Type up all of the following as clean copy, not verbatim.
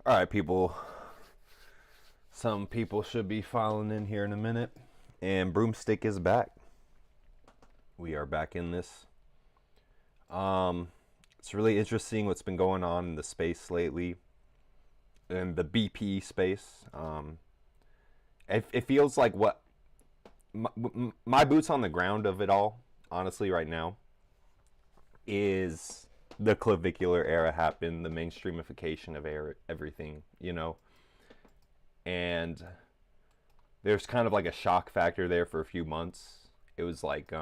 All right, people. Some people should be filing in here in a minute. And Broomstick is back. We are back in this. It's really interesting what's been going on in the space lately, in the BP space. It feels like what my boots on the ground of it all, honestly, right now, is the clavicular era happened, the mainstreamification of everything, and there's kind of like a shock factor there for a few months. It was like,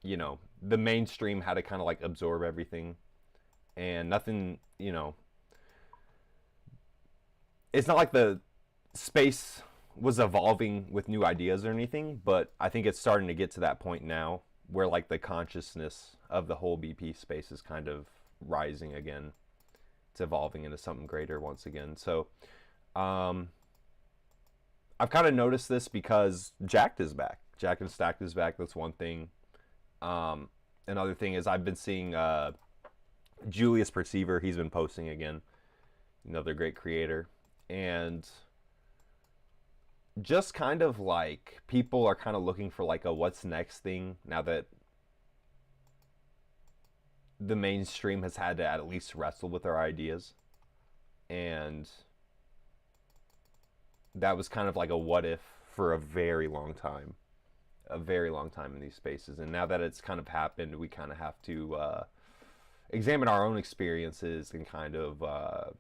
the mainstream had to kind of like absorb everything, and nothing, it's not like the space was evolving with new ideas or anything, but I think it's starting to get to that point now where like the consciousness of the whole BP space is kind of rising again. It's evolving into something greater once again. So I've kind of noticed this because Jacked is back. Jacked and Stacked is back. That's one thing. Another thing is I've been seeing Julius Perceiver. He's been posting again. Another great creator. And just kind of like people are kind of looking for like a what's next thing now that the mainstream has had to at least wrestle with our ideas. And that was kind of like a what if for a very long time. A very long time in these spaces. And now that it's kind of happened, we kind of have to examine our own experiences and kind of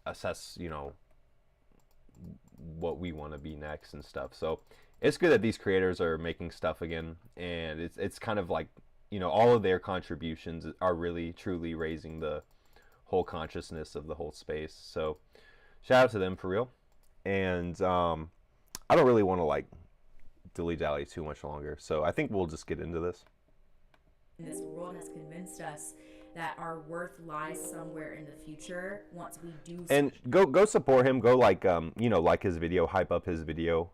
assess, what we want to be next and stuff. So it's good that these creators are making stuff again, and it's kind of like, all of their contributions are really truly raising the whole consciousness of the whole space. So shout out to them for real. And I don't really want to like dilly dally too much longer, so I think we'll just get into this. This world has convinced us that our worth lies somewhere in the future once we do. And go support him. Go like like his video, hype up his video,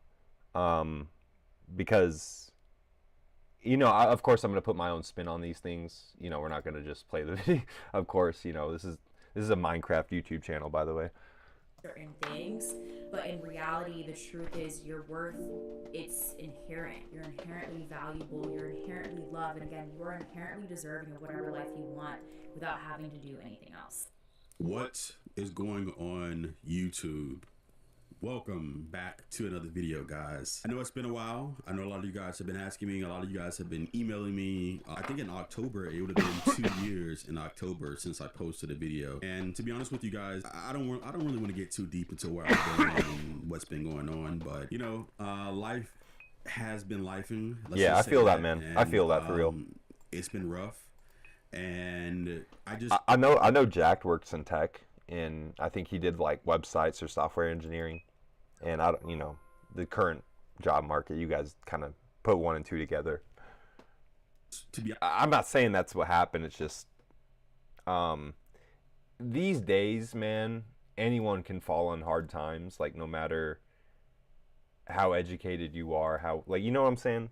because of course I'm gonna put my own spin on these things. We're not gonna just play the video. Of course, this is a Minecraft YouTube channel, by the way. Certain things, but in reality the truth is your worth, it's inherent. You're inherently valuable, you're inherently loved, and again, you are inherently deserving of whatever life you want without having to do anything else. What is going on, YouTube? Welcome back to another video, guys. I know it's been a while. I know a lot of you guys have been asking me. A lot of you guys have been emailing me. I think in October, it would have been 2 years in October since I posted a video. And to be honest with you guys, I don't really want to get too deep into where I've been and what's been going on. But life has been lifing. Yeah, I feel that, man. I feel that for real. It's been rough, and I know Jack works in tech, and I think he did like websites or software engineering. And I don't, the current job market, you guys kind of put one and two together. I'm not saying that's what happened. It's just these days, man, anyone can fall on hard times. Like no matter how educated you are, how like what I'm saying.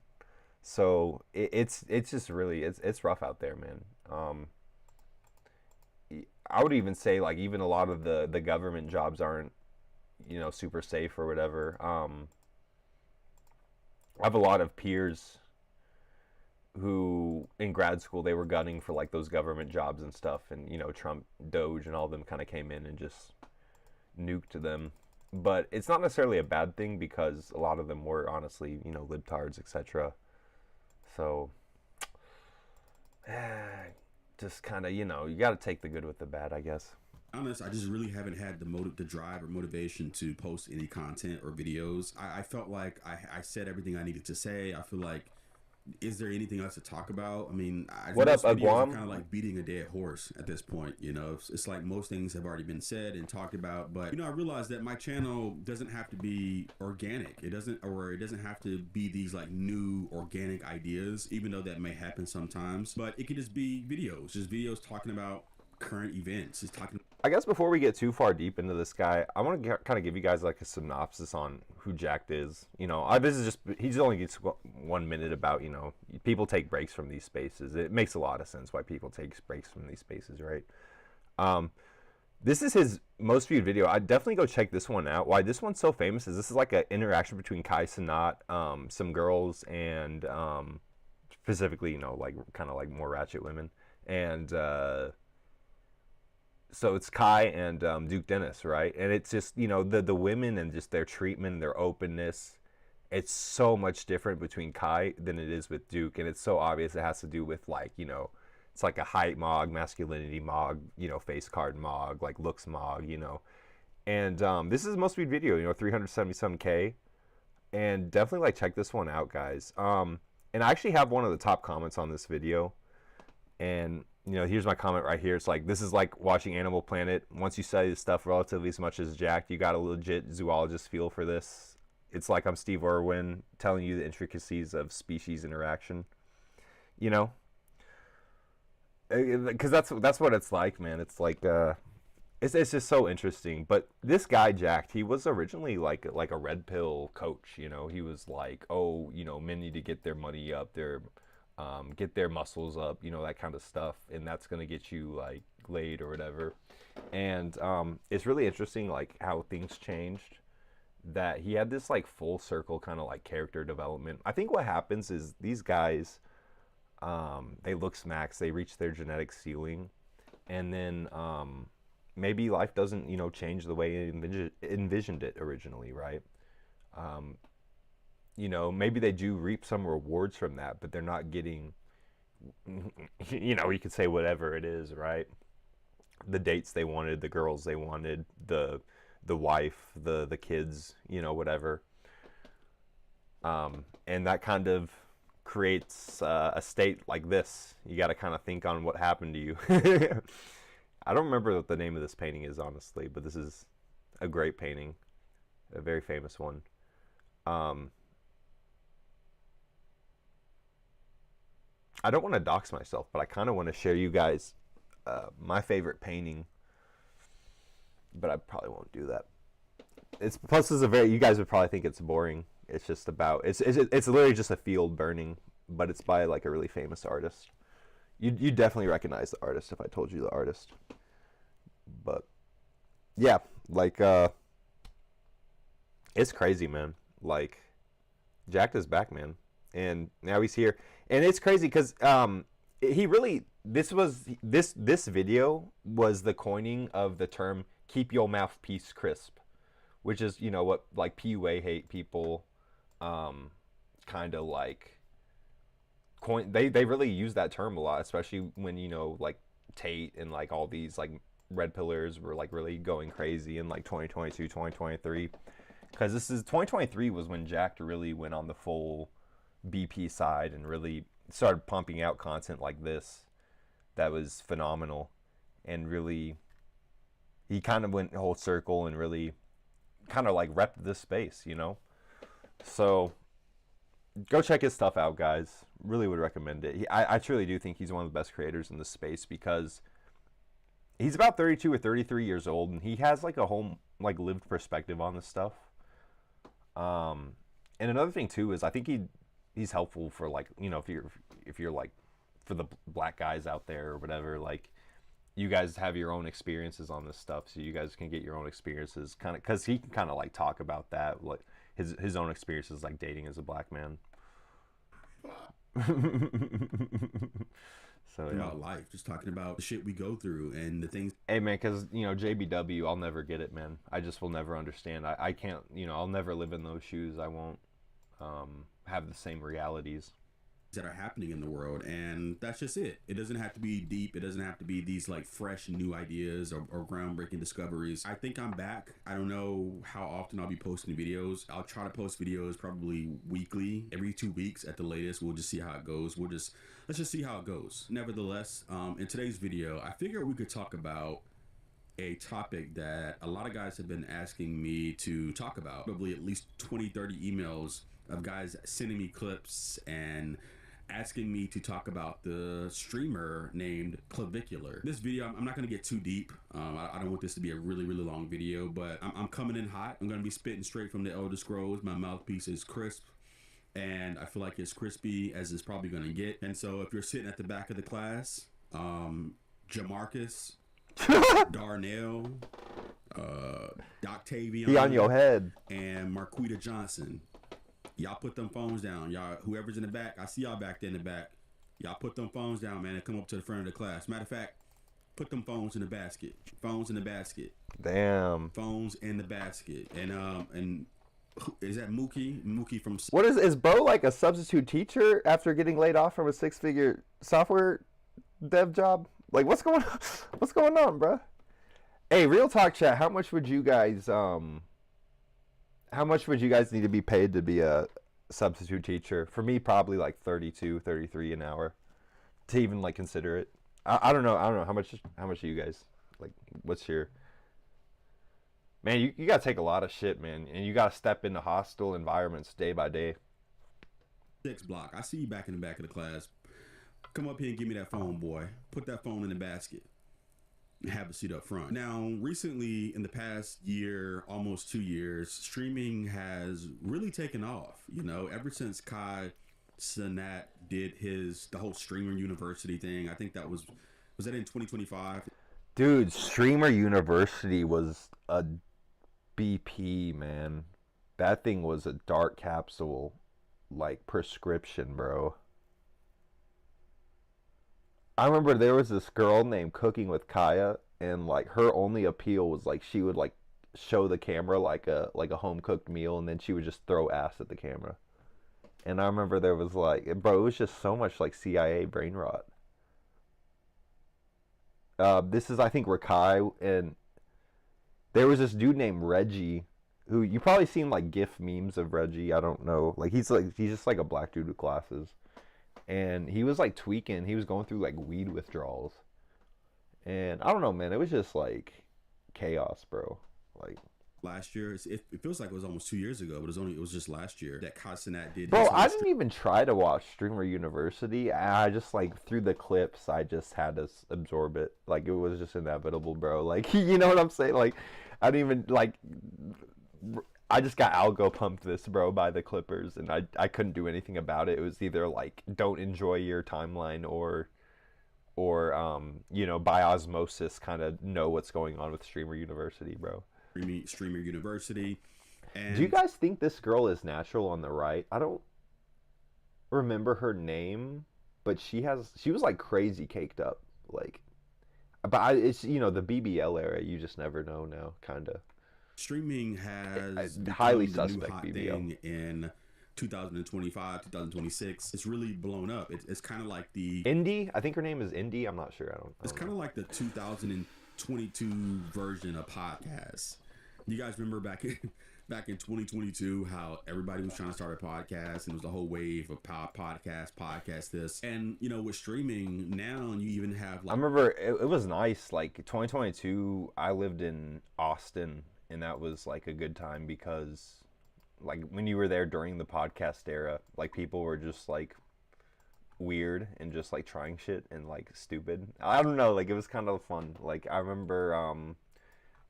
So it's just really it's rough out there, man. I would even say like even a lot of the government jobs aren't super safe or whatever. I have a lot of peers who in grad school they were gunning for like those government jobs and stuff, and Trump, Doge, and all of them kind of came in and just nuked them. But it's not necessarily a bad thing because a lot of them were honestly libtards, etc. So just kind of you got to take the good with the bad, I guess. Honest, I just really haven't had the drive or motivation to post any content or videos. I felt like I said everything I needed to say. I feel like, is there anything else to talk about? I mean, what up, Aguam? Kind of like beating a dead horse at this point. It's like most things have already been said and talked about. But I realized that my channel doesn't have to be organic. It doesn't have to be these like new organic ideas, even though that may happen sometimes. But it could just be videos talking about current events. I guess before we get too far deep into this guy, I want to kind of give you guys like a synopsis on who Jacked is. This is just, he just only gets 1 minute about, people take breaks from these spaces. It makes a lot of sense why people take breaks from these spaces, right? This is his most viewed video. I'd definitely go check this one out. Why this one's so famous is this is like an interaction between Kai Cenat, some girls, and specifically, you know, like kind of like more ratchet women. And so it's Kai and Duke Dennis, right? And it's just, you know, the women and just their treatment, their openness. It's so much different between Kai than it is with Duke, and it's so obvious it has to do with, like, you know, it's like a height mog, masculinity mog, you know, face card mog, like looks mog, you know. And this is the most viewed video, you know, 377K, and definitely like check this one out, guys. And I actually have one of the top comments on this video, and you know, here's my comment right here. It's like, this is like watching Animal Planet. Once you study this stuff relatively as much as Jack, you got a legit zoologist feel for this. It's like I'm Steve Irwin telling you the intricacies of species interaction, you know, because that's what it's like, man. It's like it's just so interesting. But this guy Jack, he was originally like a red pill coach, you know. He was like, oh, you know, men need to get their money up, get their muscles up, you know, that kind of stuff, and that's gonna get you like laid or whatever. And it's really interesting, like how things changed. That he had this like full circle kind of like character development. I think what happens is these guys, they look smacks, they reach their genetic ceiling, and then maybe life doesn't, you know, change the way it envisioned it originally, right? You know, maybe they do reap some rewards from that, but they're not getting, you know, you could say whatever it is, right? The dates they wanted, the girls they wanted, the wife, the kids, you know, whatever. And that kind of creates a state like this. You got to kind of think on what happened to you. I don't remember what the name of this painting is, honestly, but this is a great painting, a very famous one. I don't want to dox myself, but I kind of want to share you guys my favorite painting, but I probably won't do that. It's plus it's a very, you guys would probably think it's boring. It's just about it's literally just a field burning, but it's by like a really famous artist. You definitely recognize the artist if I told you the artist. But yeah, like it's crazy, man. Like Jack is back, man, and now he's here, and it's crazy because he really this video was the coining of the term "keep your mouthpiece crisp," which is, you know, what like PUA hate people kind of like coin. They really use that term a lot, especially when, you know, like Tate and like all these like red pillars were like really going crazy in like 2022, 2023. Because this is 2023 was when Jack really went on the full BP side and really started pumping out content like this that was phenomenal, and really he kind of went whole circle and really kind of like repped this space, you know. So go check his stuff out, guys. Really would recommend it. I truly do think he's one of the best creators in this space because he's about 32 or 33 years old, and he has like a whole like lived perspective on this stuff. And another thing too is I think he's helpful for, like, you know, if you're like, for the black guys out there or whatever, like you guys have your own experiences on this stuff, so you guys can get your own experiences, kind of, because he can kind of like talk about that, like his own experiences like dating as a black man. So yeah, about life, just talking about the shit we go through and the things. Hey man, because, you know, JBW, I'll never get it, man. I just will never understand. I can't, you know, I'll never live in those shoes. I won't have the same realities that are happening in the world, and that's just it. It doesn't have to be deep. It doesn't have to be these like fresh new ideas or groundbreaking discoveries. I think I'm back. I don't know how often I'll be posting videos. I'll try to post videos probably weekly, every 2 weeks at the latest. We'll just see how it goes. Let's just see how it goes. Nevertheless, in today's video, I figured we could talk about a topic that a lot of guys have been asking me to talk about. Probably at least 20-30 emails of guys sending me clips and asking me to talk about the streamer named Clavicular. This video, I'm not going to get too deep. I don't want this to be a really, really long video, but I'm coming in hot. I'm going to be spitting straight from the Elder Scrolls. My mouthpiece is crisp, and I feel like it's crispy as it's probably going to get. And so if you're sitting at the back of the class, Jamarcus, Darnell, Doctavian, He on your head. and Marquita Johnson. Y'all put them phones down. Y'all, whoever's in the back, I see y'all back there in the back. Y'all put them phones down, man, and come up to the front of the class. Matter of fact, put them phones in the basket. Phones in the basket. Damn. Phones in the basket. And is that Mookie? Mookie from What is bro like a substitute teacher after getting laid off from a 6-figure software dev job? Like what's going on? What's going on, bro? Hey, real talk chat, how much would you guys need to be paid to be a substitute teacher? For me, probably like 32, 33 an hour to even like consider it. I don't know how much do you guys like, what's your, man, you gotta take a lot of shit, man, and you gotta step into hostile environments day by day. 6 block. I see you back in the back of the class. Come up here and give me that phone, boy. Put that phone in the basket. Have a seat up front. Now, recently, in the past year, almost 2 years, streaming has really taken off. You know, ever since Kai Cenat did the whole Streamer University thing. I think that was that in 2025? Dude, Streamer University was a BP, man. That thing was a dark capsule, like prescription, bro. I remember there was this girl named Cooking with Kaya, and like her only appeal was like she would like show the camera like a home cooked meal, and then she would just throw ass at the camera. And I remember there was like, bro, it was just so much like CIA brain rot. This is I think Rakai, and there was this dude named Reggie, who you probably seen like GIF memes of Reggie. I don't know, like he's just like a black dude with glasses. And he was like tweaking. He was going through like weed withdrawals. And I don't know, man. It was just like chaos, bro. Like last year, it feels like it was almost 2 years ago, but it was just last year that Kai Cenat did. Bro, I didn't even try to watch Streamer University. I just like through the clips, I just had to absorb it. Like it was just inevitable, bro. Like you know what I'm saying? Like I didn't even like. I just got algo pumped this, bro, by the Clippers, and I couldn't do anything about it. It was either like don't enjoy your timeline or you know, by osmosis kind of know what's going on with Streamer University, bro. Streamer University. And do you guys think this girl is natural on the right? I don't remember her name, but she was like crazy caked up, like. But it's, you know, the BBL era. You just never know now, kind of. Streaming has highly become the suspect new hot BBL thing in 2025, 2026. It's really blown up. It's kind of like the Indy. I think her name is Indy. I'm not sure. It's kind of like the 2022 version of podcasts. You guys remember back in 2022 how everybody was trying to start a podcast and it was the whole wave of podcast this, and you know, with streaming now you even have like, I remember it was nice. Like 2022, I lived in Austin. And that was like a good time because like when you were there during the podcast era, like people were just like weird and just like trying shit and like stupid. I don't know, like it was kind of fun. Like I remember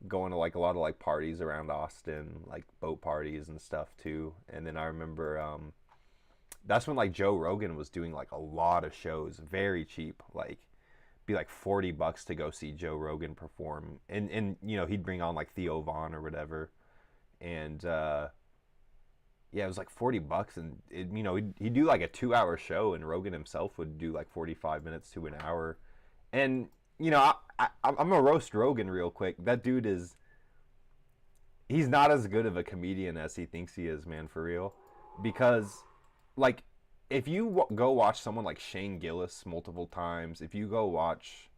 going to like a lot of like parties around Austin, like boat parties and stuff too. And then I remember that's when like Joe Rogan was doing like a lot of shows, very cheap, like be like $40 to go see Joe Rogan perform, and you know, he'd bring on like Theo Vaughn or whatever, and yeah, it was like $40, and it, you know, he'd do like a 2-hour show, and Rogan himself would do like 45 minutes to an hour. And you know, I'm gonna roast Rogan real quick. That dude he's not as good of a comedian as he thinks he is, man, for real, because like if you go watch someone like Shane Gillis multiple times, if you go watch,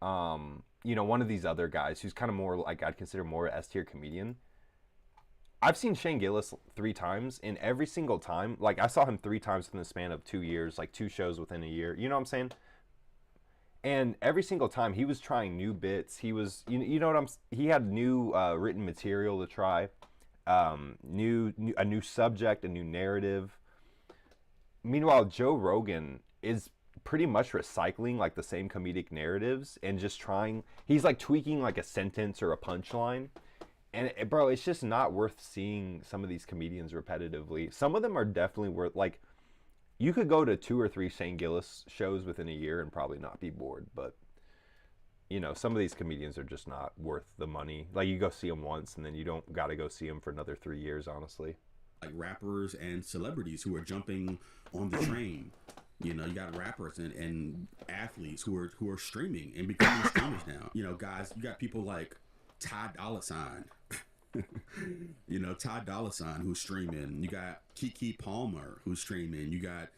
you know, one of these other guys who's kind of more like I'd consider more S-tier comedian. I've seen Shane Gillis 3 times, and every single time, like I saw him 3 times in the span of 2 years, like 2 shows within a year. You know what I'm saying? And every single time he was trying new bits. He was, you know what he had new written material to try, a new subject, a new narrative. Meanwhile, Joe Rogan is pretty much recycling like the same comedic narratives and just he's like tweaking like a sentence or a punchline. And bro, it's just not worth seeing some of these comedians repetitively. Some of them are definitely worth, like, you could go to 2 or 3 Shane Gillis shows within a year and probably not be bored. But you know, some of these comedians are just not worth the money. Like, you go see them once and then you don't got to go see them for another 3 years, honestly. Like rappers and celebrities who are jumping on the train. You know, you got rappers and athletes who are streaming and becoming streamers now. You know, guys, you got people like Ty Dolla $ign. You know, Ty Dolla $ign who's streaming. You got Keke Palmer who's streaming. You got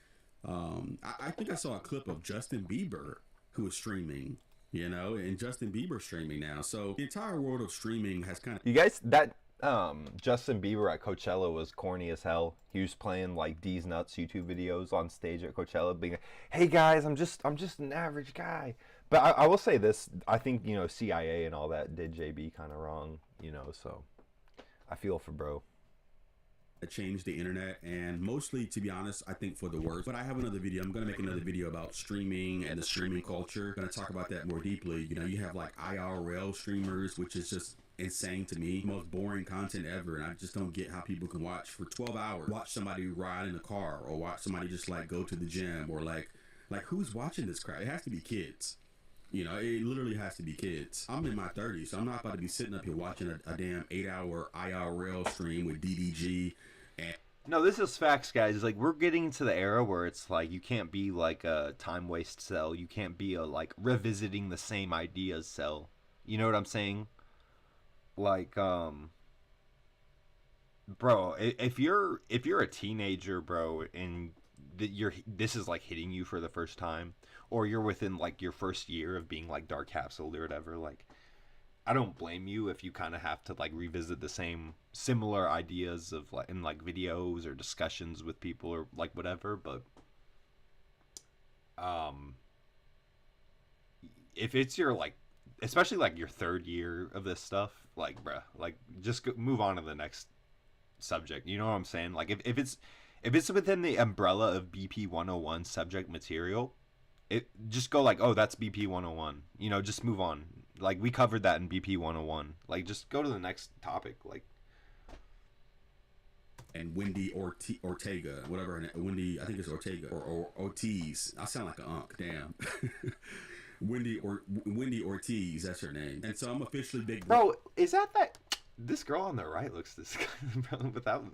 I think I saw a clip of Justin Bieber who is streaming. You know, and Justin Bieber streaming now. So the entire world of streaming has kind of. You guys, that Justin Bieber at Coachella was corny as hell. He was playing like D's Nuts YouTube videos on stage at Coachella, being like, "Hey guys, I'm just an average guy." But I will say this: I think, you know, CIA and all that did JB kind of wrong, you know. So I feel for bro. Changed the internet, and mostly, to be honest, I think for the worse. But I have another video. I'm going to make another video about streaming and the streaming culture. Going to talk about that more deeply. You know, you have like IRL streamers, which is just insane to me. Most boring content ever, and I just don't get how people can watch for 12 hours, watch somebody ride in a car, or watch somebody just like go to the gym, or like who's watching this crap? It has to be kids. You know, it literally has to be kids. I'm in my 30s, so I'm not about to be sitting up here watching a damn 8-hour IRL stream with DDG. And no, this is facts, guys. It's like we're getting into the era where it's like you can't be like a time waste cell. You can't be a like revisiting the same ideas cell. You know what I'm saying? Like, bro, if you're a teenager, bro, and this is like hitting you for the first time, or you're within like your first year of being like dark capsuled or whatever, like, I don't blame you if you kind of have to like revisit the similar ideas of like in like videos or discussions with people or like whatever. But if it's your like, especially like your third year of this stuff, like, bruh, like just move on to the next subject. You know what I'm saying? Like if it's within the umbrella of BP 101 subject material, it just go like, oh, that's BP 101. You know, just move on. Like, we covered that in BP 101. Like, just go to the next topic. Like, and Wendy Ortega, whatever her name, Wendy, I think it's Ortega or Ortiz. I sound like an unk, damn. Wendy Ortiz, that's her name. And so I'm officially big bro. Is that this girl on the right looks disgusting, bro? Without,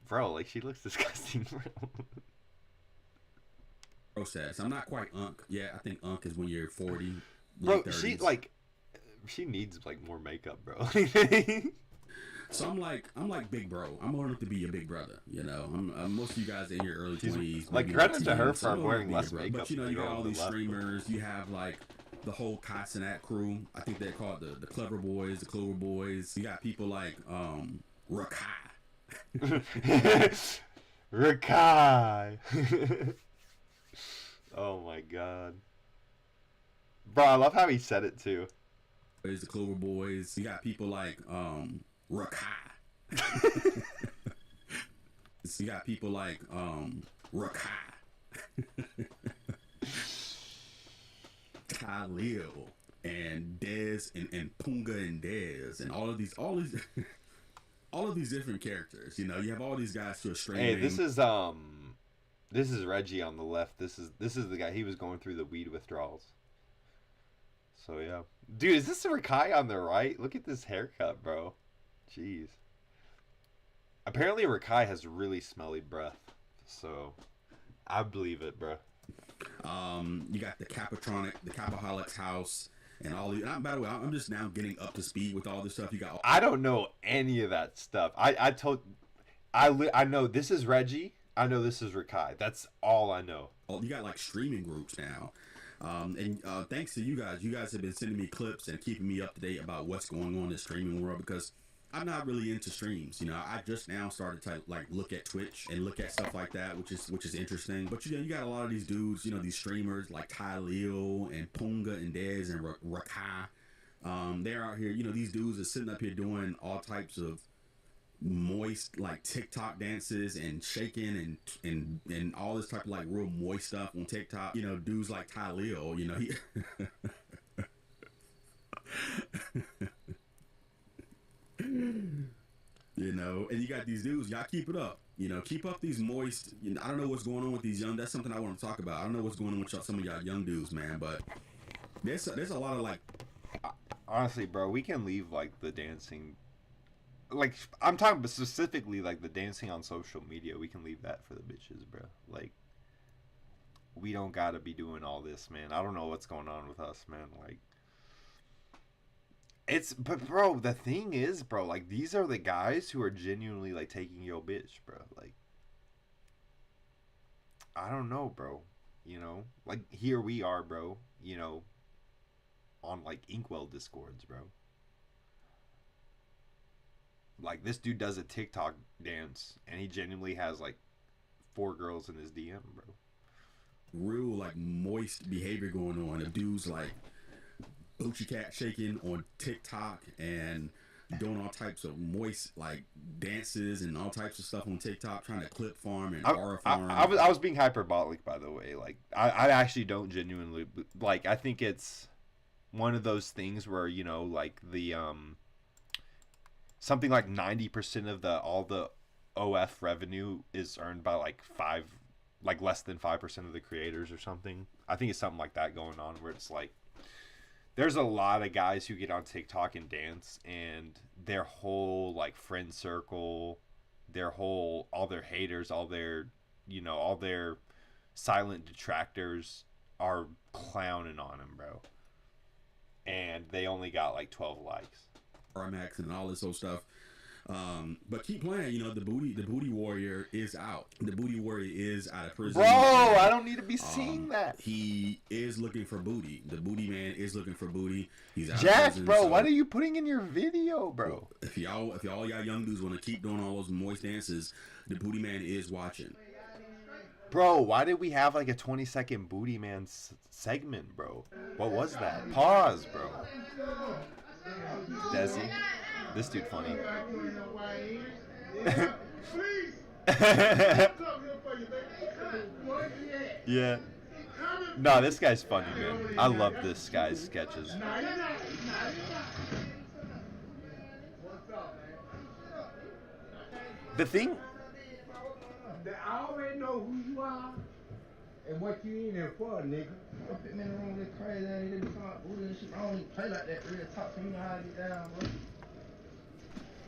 bro, like, she looks disgusting, bro. Process. I'm not quite unk. Yeah, I think unk is when you're 40. Bro, she needs like more makeup, bro. So I'm like big bro. I'm old enough to be your big brother. You know, most of you guys in your early 20s. Like, credit to her for wearing less makeup. But you know, you got all these streamers. You have like the whole Kai Cenat crew. I think they're called the Clever Boys, the Clover Boys. You got people like Rakai. Rakai. Oh my god. Bro, I love how he said it too. There's the Clover Boys. You got people like Rakai. You got people like Rakai. Khalil and Dez and Punga and Dez and all of these all of these different characters. You know, you have all these guys who are streaming. Hey, this is Reggie on the left. This is the guy. He was going through the weed withdrawals. So yeah, dude, is this Rakai on the right? Look at this haircut, bro. Jeez. Apparently, Rakai has really smelly breath, so I believe it, bro. You got the Capatronic, the Capaholics house, and all these. By the way, I'm just now getting up to speed with all this stuff. You got. I don't know any of that stuff. I know this is Reggie. I know this is Rakai. That's all I know. You got like streaming groups now. And thanks to you guys have been sending me clips and keeping me up to date about what's going on in the streaming world, because I'm not really into streams. You know, I just now started to like look at Twitch and look at stuff like that, which is interesting. But you know, you got a lot of these dudes, you know, these streamers like Ty Leo and Punga and Dez and Rakai. They're out here, you know, these dudes are sitting up here doing all types of moist like TikTok dances and shaking and all this type of like real moist stuff on TikTok. You know, dudes like Ty Leo, you know, he you know, and you got these dudes, y'all keep it up. You know, keep up these moist, you know, I don't know what's going on with these young, that's something I want to talk about. I don't know what's going on with some of y'all young dudes, man, but there's a lot of like, Honestly, bro, we can leave like the dancing. Like I'm talking specifically like the dancing on social media. We can leave that for the bitches, bro. Like we don't gotta be doing all this, man. I don't know what's going on with us, man. Like but bro, the thing is, bro, like these are the guys who are genuinely like taking your bitch, bro. Like I don't know, bro. You know, like here we are, bro. You know, on like Inkwell discords, bro. Like this dude does a TikTok dance and he genuinely has like 4 girls in his DM, bro. real like moist behavior going on. The dude's like booty cat shaking on TikTok and doing all types of moist like dances and all types of stuff on TikTok, trying to clip farm and aura farm. I was being hyperbolic, by the way. Like I actually don't genuinely like. I think it's one of those things where, you know, like the something like 90% of all the OF revenue is earned by like less than 5% of the creators or something. I think it's something like that going on, where it's like there's a lot of guys who get on TikTok and dance, and their whole like friend circle, all their haters, all their, you know, all their silent detractors are clowning on him, bro. And they only got like 12 likes. Max and all this old stuff. But keep playing. You know, the booty warrior is out. The booty warrior is out of prison. Bro, I don't need to be seeing that. He is looking for booty. The booty man is looking for booty. He's out Jack, of prison, bro, so what are you putting in your video, bro? if y'all young dudes want to keep doing all those moist dances, the booty man is watching. Bro, why did we have like a 20-second booty man segment, bro? What was that? Pause, bro. Desi, this dude funny. Yeah. No, this guy's funny, man. I love this guy's sketches. The thing. I already know who you are and what you in there for, nigga. Don't put me in the room with crazy ass nigga talking about booty and shit. I don't even play like that. Real talk to me, you know how to get down, bro.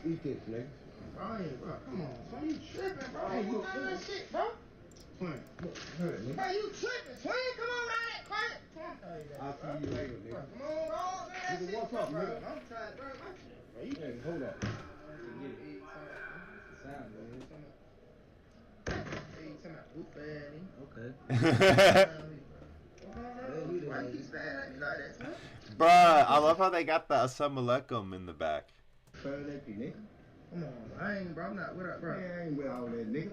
Eat this, nigga. Bro, bro, come on. Son, you tripping, bro. Hey, You look, doing that look. shit, bro. Twin, look, good, nigga. Bro, you tripping, twin. Come on, ride that quiet. I'll see you later, Bro, nigga. come on, bro. Do that Nigga, shit, what's up, bro. nigga? I'm trying, bro. My shit, bro. You Hey, hold up. Bruh, I love how they got the Assalamualaikum in the back. Nigga. Come on, I ain't, bro. I'm not with that, bro. Man, I ain't with all that, nigga.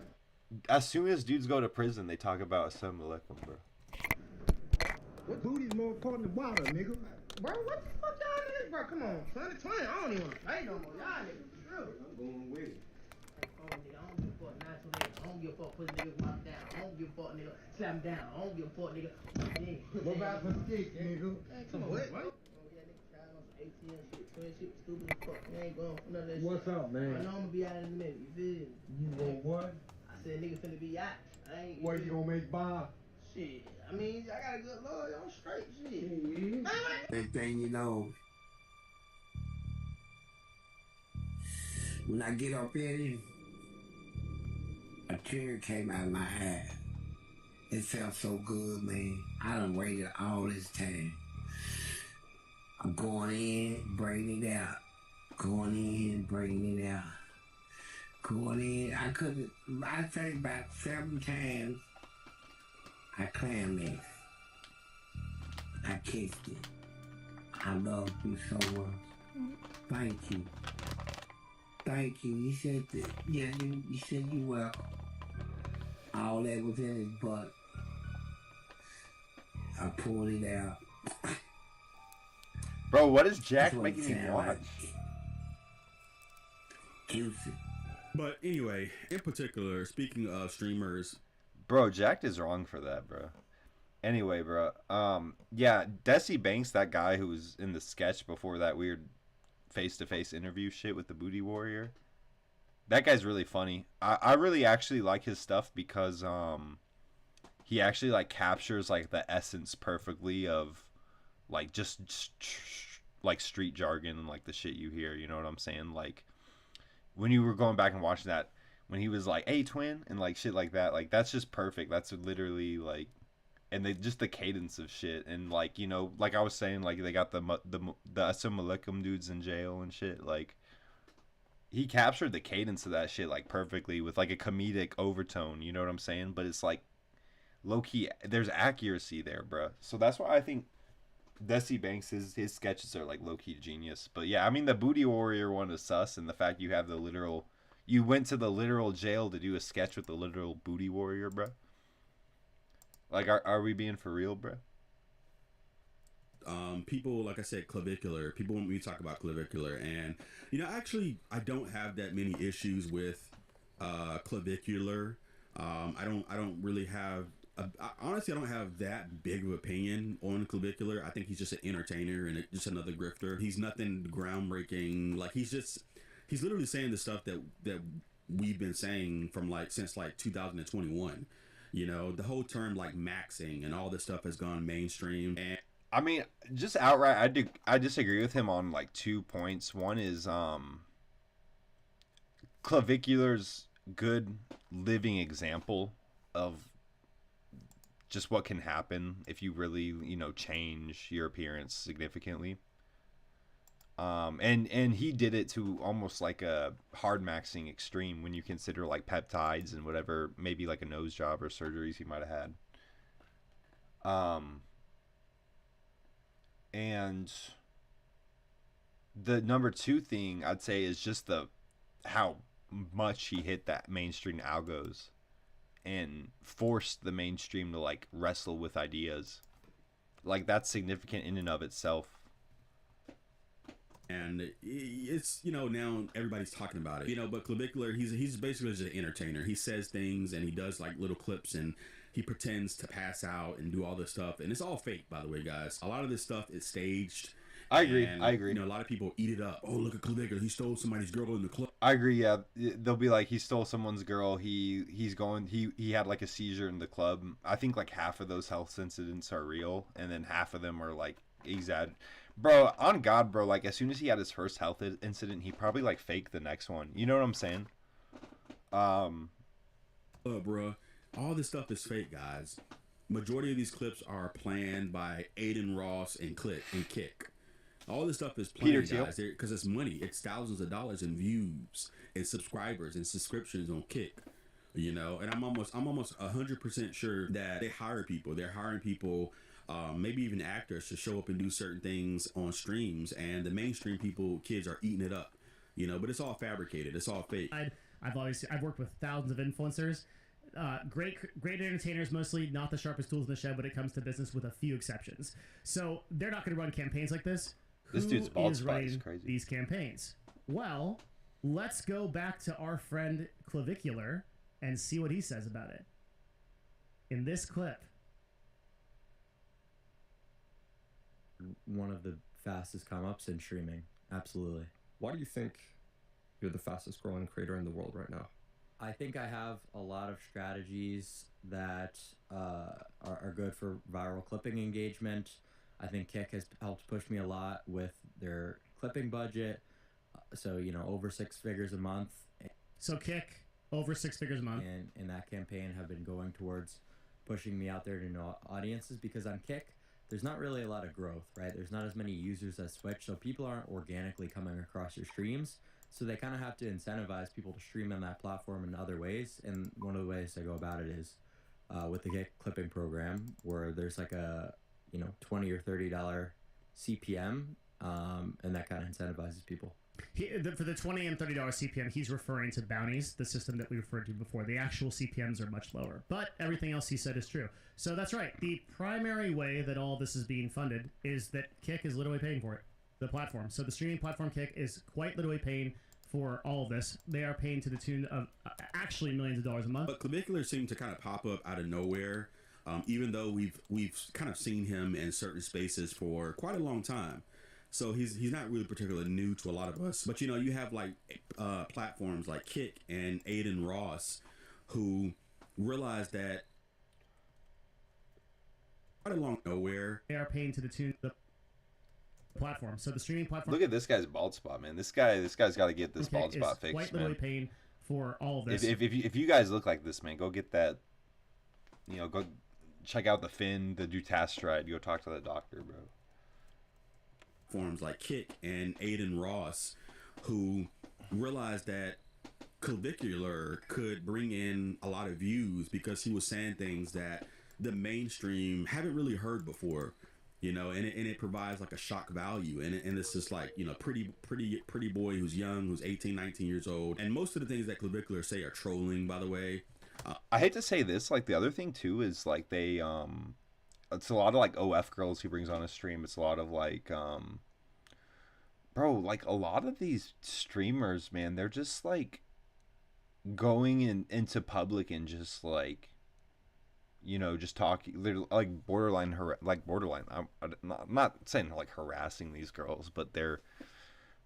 As soon as dudes go to prison, they talk about Assalamualaikum, bro. What booty's more important than water, nigga? Bro, what the fuck y'all niggas, bro? Come on, 2020. I don't even want to play no more. Y'all niggas, true. I'm going with it. I don't give a fuck 928. I don't give a fuck pussy niggas walk down. I don't give a fuck nigga slam down. I don't give a fuck nigga. What about some stick, nigga? Hey, come on, what? Oh yeah, nigga trying on some ATM shit, twin shit, stupid as fuck. We ain't going for none of that What's shit. up, I man? know I'ma be out in a minute. You feel me? You want what? I said nigga finna be out. I ain't. What, you gonna make Bob? Shit. I mean, I got a good lawyer. I'm straight. Shit. Yeah. Next thing you know, when I get up in it, a tear came out of my eye. It felt so good, man. I done waited all this time. I'm going in, bringing it out. Going in, bringing it out. Going in, I think about 7 times I clammed it. I kissed it. I love you so much. Thank you. Thank you. You said that. Yeah, you said you welcome. All that was in his butt. I pulled it out. Bro, what is Jack That's what making it me sound watch? like. Juicy. But anyway, in particular, speaking of streamers, Bro, Jack is wrong for that, bro. Anyway, bro. Yeah, Desi Banks, that guy who was in the sketch before that weird face-to-face interview shit with the Booty Warrior. That guy's really funny. I really actually like his stuff because he actually like captures like the essence perfectly of like just like street jargon and like the shit you hear. You know what I'm saying? Like when you were going back and watching that, when he was like, "Hey, twin," and like shit like that, like that's just perfect. That's literally like, and they just the cadence of shit, and like, you know, like I was saying, like they got the Assalamualaikum dudes in jail and shit. Like he captured the cadence of that shit like perfectly with like a comedic overtone. You know what I'm saying? But it's like low key, there's accuracy there, bro. So that's why I think Desi Banks, his sketches are like low key genius. But yeah, I mean the Booty Warrior one is sus, and the fact you have the literal, you went to the literal jail to do a sketch with the literal Booty Warrior, bro. Like, are we being for real, bro? People, like I said, clavicular. People want me to talk about clavicular, and you know, actually, I don't have that many issues with clavicular. I don't really have. Honestly, I don't have that big of opinion on clavicular. I think he's just an entertainer and just another grifter. He's nothing groundbreaking. Like he's literally saying the stuff that we've been saying from like since like 2021. You know, the whole term like maxing and all this stuff has gone mainstream. And I mean, just outright, I disagree with him on like 2 points. One is clavicular's good living example of just what can happen if you really, you know, change your appearance significantly. And he did it to almost like a hard maxing extreme when you consider like peptides and whatever, maybe like a nose job or surgeries he might have had. And the number 2 thing I'd say is just the how much he hit that mainstream algos and forced the mainstream to like wrestle with ideas. Like that's significant in and of itself. And it's, you know, now everybody's talking about it, you know, but clavicular, he's basically just an entertainer. He says things and he does like little clips and he pretends to pass out and do all this stuff. And it's all fake, by the way, guys. A lot of this stuff is staged. I agree. You know, a lot of people eat it up. Oh, look at clavicular. He stole somebody's girl in the club. I agree. Yeah, they'll be like, he stole someone's girl. He had like a seizure in the club. I think like half of those health incidents are real, and then half of them are like exaggerated. Bro, on God, bro, like as soon as he had his first health incident, he probably like faked the next one. You know what I'm saying? Bro, all this stuff is fake, guys. Majority of these clips are planned by Aiden Ross and Kick. All this stuff is planned, guys, because it's money. It's thousands of dollars in views and subscribers and subscriptions on Kick. You know, and I'm almost 100% sure that they hire people. They're hiring people. Maybe even actors to show up and do certain things on streams, and the mainstream kids are eating it up, you know. But it's all fabricated. It's all fake. I've worked with thousands of influencers, great entertainers, mostly not the sharpest tools in the shed when it comes to business, with a few exceptions. So they're not going to run campaigns like this. This dude's bald spot is crazy. These campaigns? Well, let's go back to our friend Clavicular and see what he says about it in this clip. One of the fastest come-ups in streaming. Absolutely. Why do you think you're the fastest growing creator in the world right now? I think I have a lot of strategies that are good for viral clipping engagement. I think Kick has helped push me a lot with their clipping budget. So, you know, over 6 figures a month. So Kick, over 6 figures a month. And in that campaign have been going towards pushing me out there to new audiences, because on Kick, there's not really a lot of growth, right? There's not as many users as Twitch, so people aren't organically coming across your streams. So they kind of have to incentivize people to stream on that platform in other ways. And one of the ways I go about it is with the Kick clipping program, where there's like a, you know, $20 or $30 CPM, and that kind of incentivizes people. For the $20 and $30 CPM, he's referring to bounties, the system that we referred to before. The actual CPMs are much lower, but everything else he said is true. So that's right. The primary way that all this is being funded is that Kick is literally paying for it, the platform. So the streaming platform Kick is quite literally paying for all of this. They are paying to the tune of actually millions of dollars a month. But Clavicular seemed to kind of pop up out of nowhere, even though we've kind of seen him in certain spaces for quite a long time. So he's not really particularly new to a lot of us. But, you know, you have like platforms like Kick and Aiden Ross who realize that quite along nowhere. They are paying to the tune of platform. So the streaming platform. Look at this guy's bald spot, man. This guy's got to get this bald spot is fixed, quite man. literally paying for all of this. If you guys look like this, man, go get that. You know, go check out the Finn, the Dutasteride. Go talk to the doctor, bro. Forms like Kick and Aiden Ross, who realized that Clavicular could bring in a lot of views because he was saying things that the mainstream haven't really heard before, you know, and it provides like a shock value, and it's just like, you know, pretty boy who's young, who's 18, 19 years old, and most of the things that Clavicular say are trolling, by the way. I hate to say this, like the other thing too is like they it's a lot of like OF girls he brings on his stream. It's a lot of like bro, like a lot of these streamers, man, they're just like going into public and just like, you know, just talking. They're like borderline. I'm not saying like harassing these girls, but they're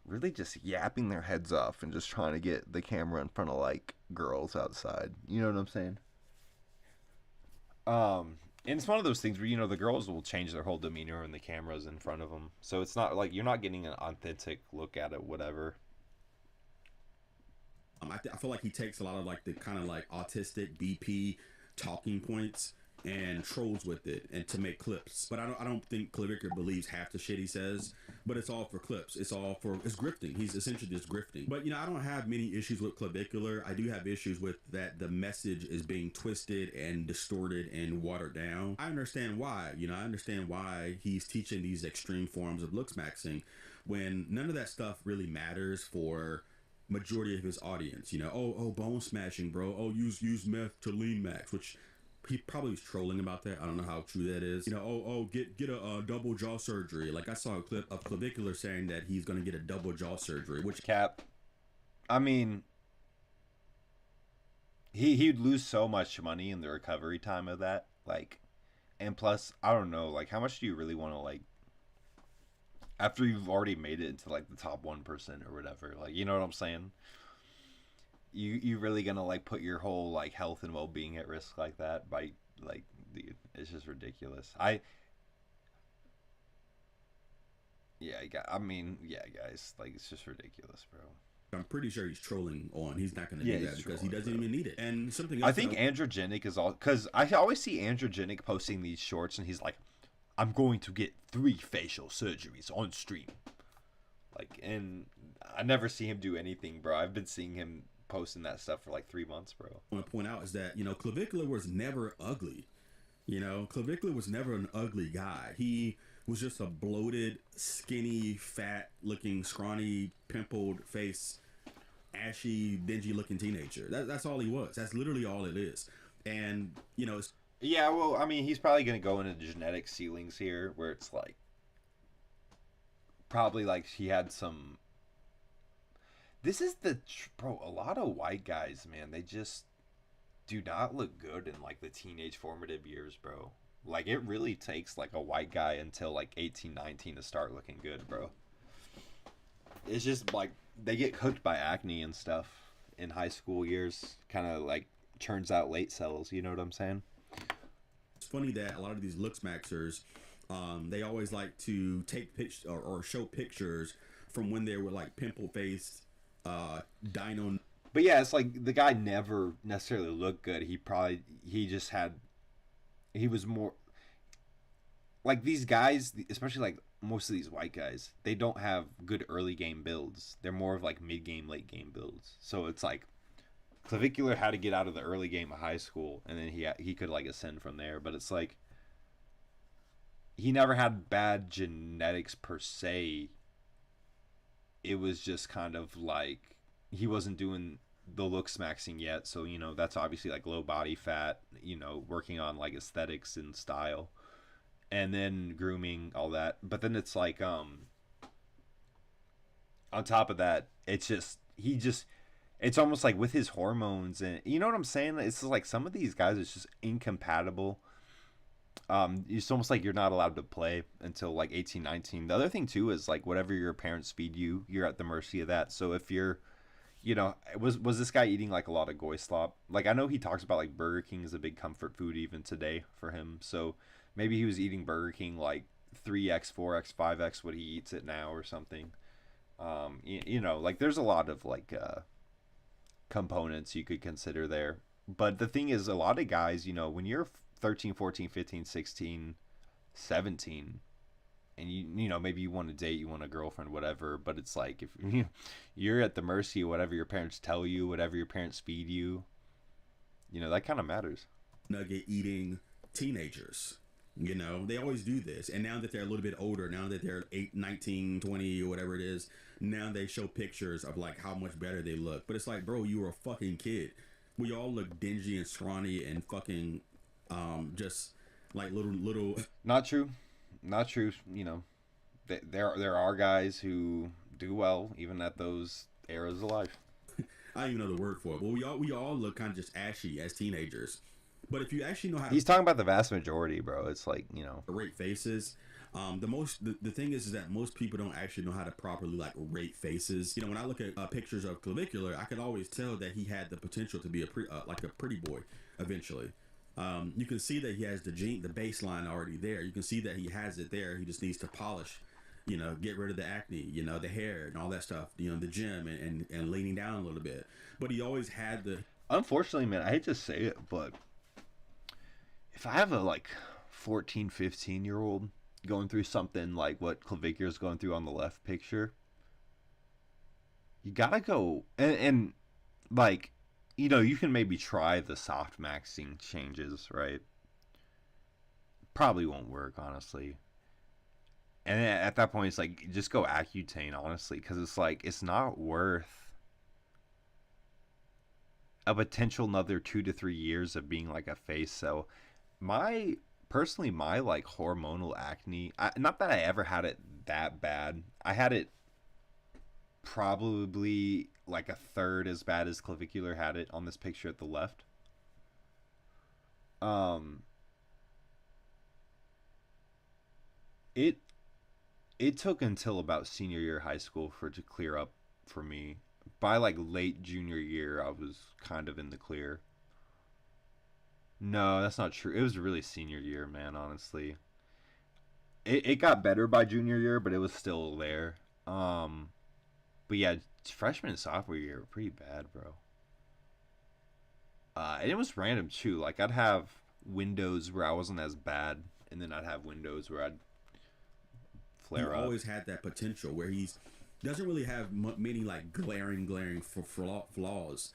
really just yapping their heads off and just trying to get the camera in front of like girls outside. You know what I'm saying? And it's one of those things where, you know, the girls will change their whole demeanor when the camera's in front of them. So it's not like you're not getting an authentic look at it, whatever. I feel like he takes a lot of like the kind of like autistic BP talking points and trolls with it and to make clips. But I don't think Clavicular believes half the shit he says, but it's all for clips. It's grifting. He's essentially just grifting. But, you know, I don't have many issues with Clavicular. I do have issues with that the message is being twisted and distorted and watered down. I understand why. You know, I understand why he's teaching these extreme forms of looks maxing when none of that stuff really matters for majority of his audience. You know, oh bone smashing, bro. Oh, use meth to lean max, which he probably was trolling about that. I don't know how true that is. You know, get a double jaw surgery. Like I saw a clip of Clavicular saying that he's gonna get a double jaw surgery, which Cap. I mean, he'd lose so much money in the recovery time of that. Like, and plus, I don't know, like how much do you really want to like after you've already made it into like the top 1% or whatever, like, you know what I'm saying? You really gonna like put your whole like health and well-being at risk like that by like, dude, it's just ridiculous. Guys, like it's just ridiculous, bro. I'm pretty sure he's trolling on. He's not gonna do that because he doesn't even need it. And something else, I think Androgenic is all, because I always see Androgenic posting these shorts and he's like, I'm going to get 3 facial surgeries on stream. Like, and I never see him do anything, bro. I've been seeing him posting that stuff for like 3 months, bro. I want to point out is that, you know, Clavicular was never ugly. You know, Clavicular was never an ugly guy. He was just a bloated, skinny, fat looking, scrawny, pimpled face, ashy, dingy looking teenager. That's all he was. That's literally all it is. And, you know, it's, yeah, well, I mean, he's probably going to go into genetic ceilings here where it's like, probably like he had some. This is bro, a lot of white guys, man, they just do not look good in like the teenage formative years, bro. Like it really takes like a white guy until like 18, 19 to start looking good, bro. It's just like they get cooked by acne and stuff in high school years, kind of like churns out late cells, you know what I'm saying? It's funny that a lot of these looks maxers, they always like to take pictures or show pictures from when they were like pimple faced, dino. But yeah, it's like the guy never necessarily looked good. He was more like these guys, especially like most of these white guys, they don't have good early game builds. They're more of like mid game, late game builds. So it's like Clavicular had to get out of the early game of high school, and then he could like ascend from there. But it's like he never had bad genetics per se. It was just kind of like he wasn't doing the looks maxing yet, so you know that's obviously like low body fat, you know, working on like aesthetics and style, and then grooming, all that. But then it's like on top of that, it's almost like with his hormones, and you know what I'm saying, it's just like some of these guys, it's just incompatible. It's almost like you're not allowed to play until like 18, 19. The other thing too is like whatever your parents feed you, you're at the mercy of that. So if you're, you know, was this guy eating like a lot of goy slop? Like I know he talks about like Burger King is a big comfort food even today for him. So maybe he was eating Burger King like 3x, 4x, 5x what he eats it now or something. You know, like there's a lot of like components you could consider there. But the thing is, a lot of guys, you know, when you're 13, 14, 15, 16, 17, and you know, maybe you want to date, you want a girlfriend, whatever, but it's like if you're at the mercy of whatever your parents tell you, whatever your parents feed you, you know, that kind of matters. Nugget eating teenagers. You know, they always do this. And now that they're a little bit older, now that they're 8, 19, 20, or whatever it is, now they show pictures of like how much better they look. But it's like, bro, you were a fucking kid. We all look dingy and scrawny and fucking just like little. Not true. Not true. You know, there are guys who do well even at those eras of life. I don't even know the word for it. But we all look kind of just ashy as teenagers. But if you actually know how to... He's talking about the vast majority, bro. It's like, you know... rate faces. The thing is that most people don't actually know how to properly, like, rate faces. You know, when I look at pictures of Clavicular, I could always tell that he had the potential to be a pretty boy eventually. You can see that he has the baseline already there. You can see that he has it there. He just needs to polish, you know, get rid of the acne, you know, the hair and all that stuff, you know, the gym and leaning down a little bit. But he always had the... Unfortunately, man, I hate to say it, but... if I have a like 14, 15-year-old going through something like what Clavicular's going through on the left picture, you gotta go and like, you know, you can maybe try the soft maxing changes, right? Probably won't work, honestly. And at that point, it's like, just go Accutane, honestly, because it's like, it's not worth a potential another 2 to 3 years of being like a face. So my like hormonal acne, not that I ever had it that bad. I had it probably like a third as bad as Clavicular had it on this picture at the left. It took until about senior year of high school for it to clear up for me. By like late junior year, I was kind of in the clear. No, that's not true. It was really senior year, man, honestly. It got better by junior year, but it was still there. But yeah, freshman and sophomore year were pretty bad, bro. And it was random too. Like I'd have windows where I wasn't as bad, and then I'd have windows where I'd flare up. He always had that potential where he's doesn't really have many like glaring flaws.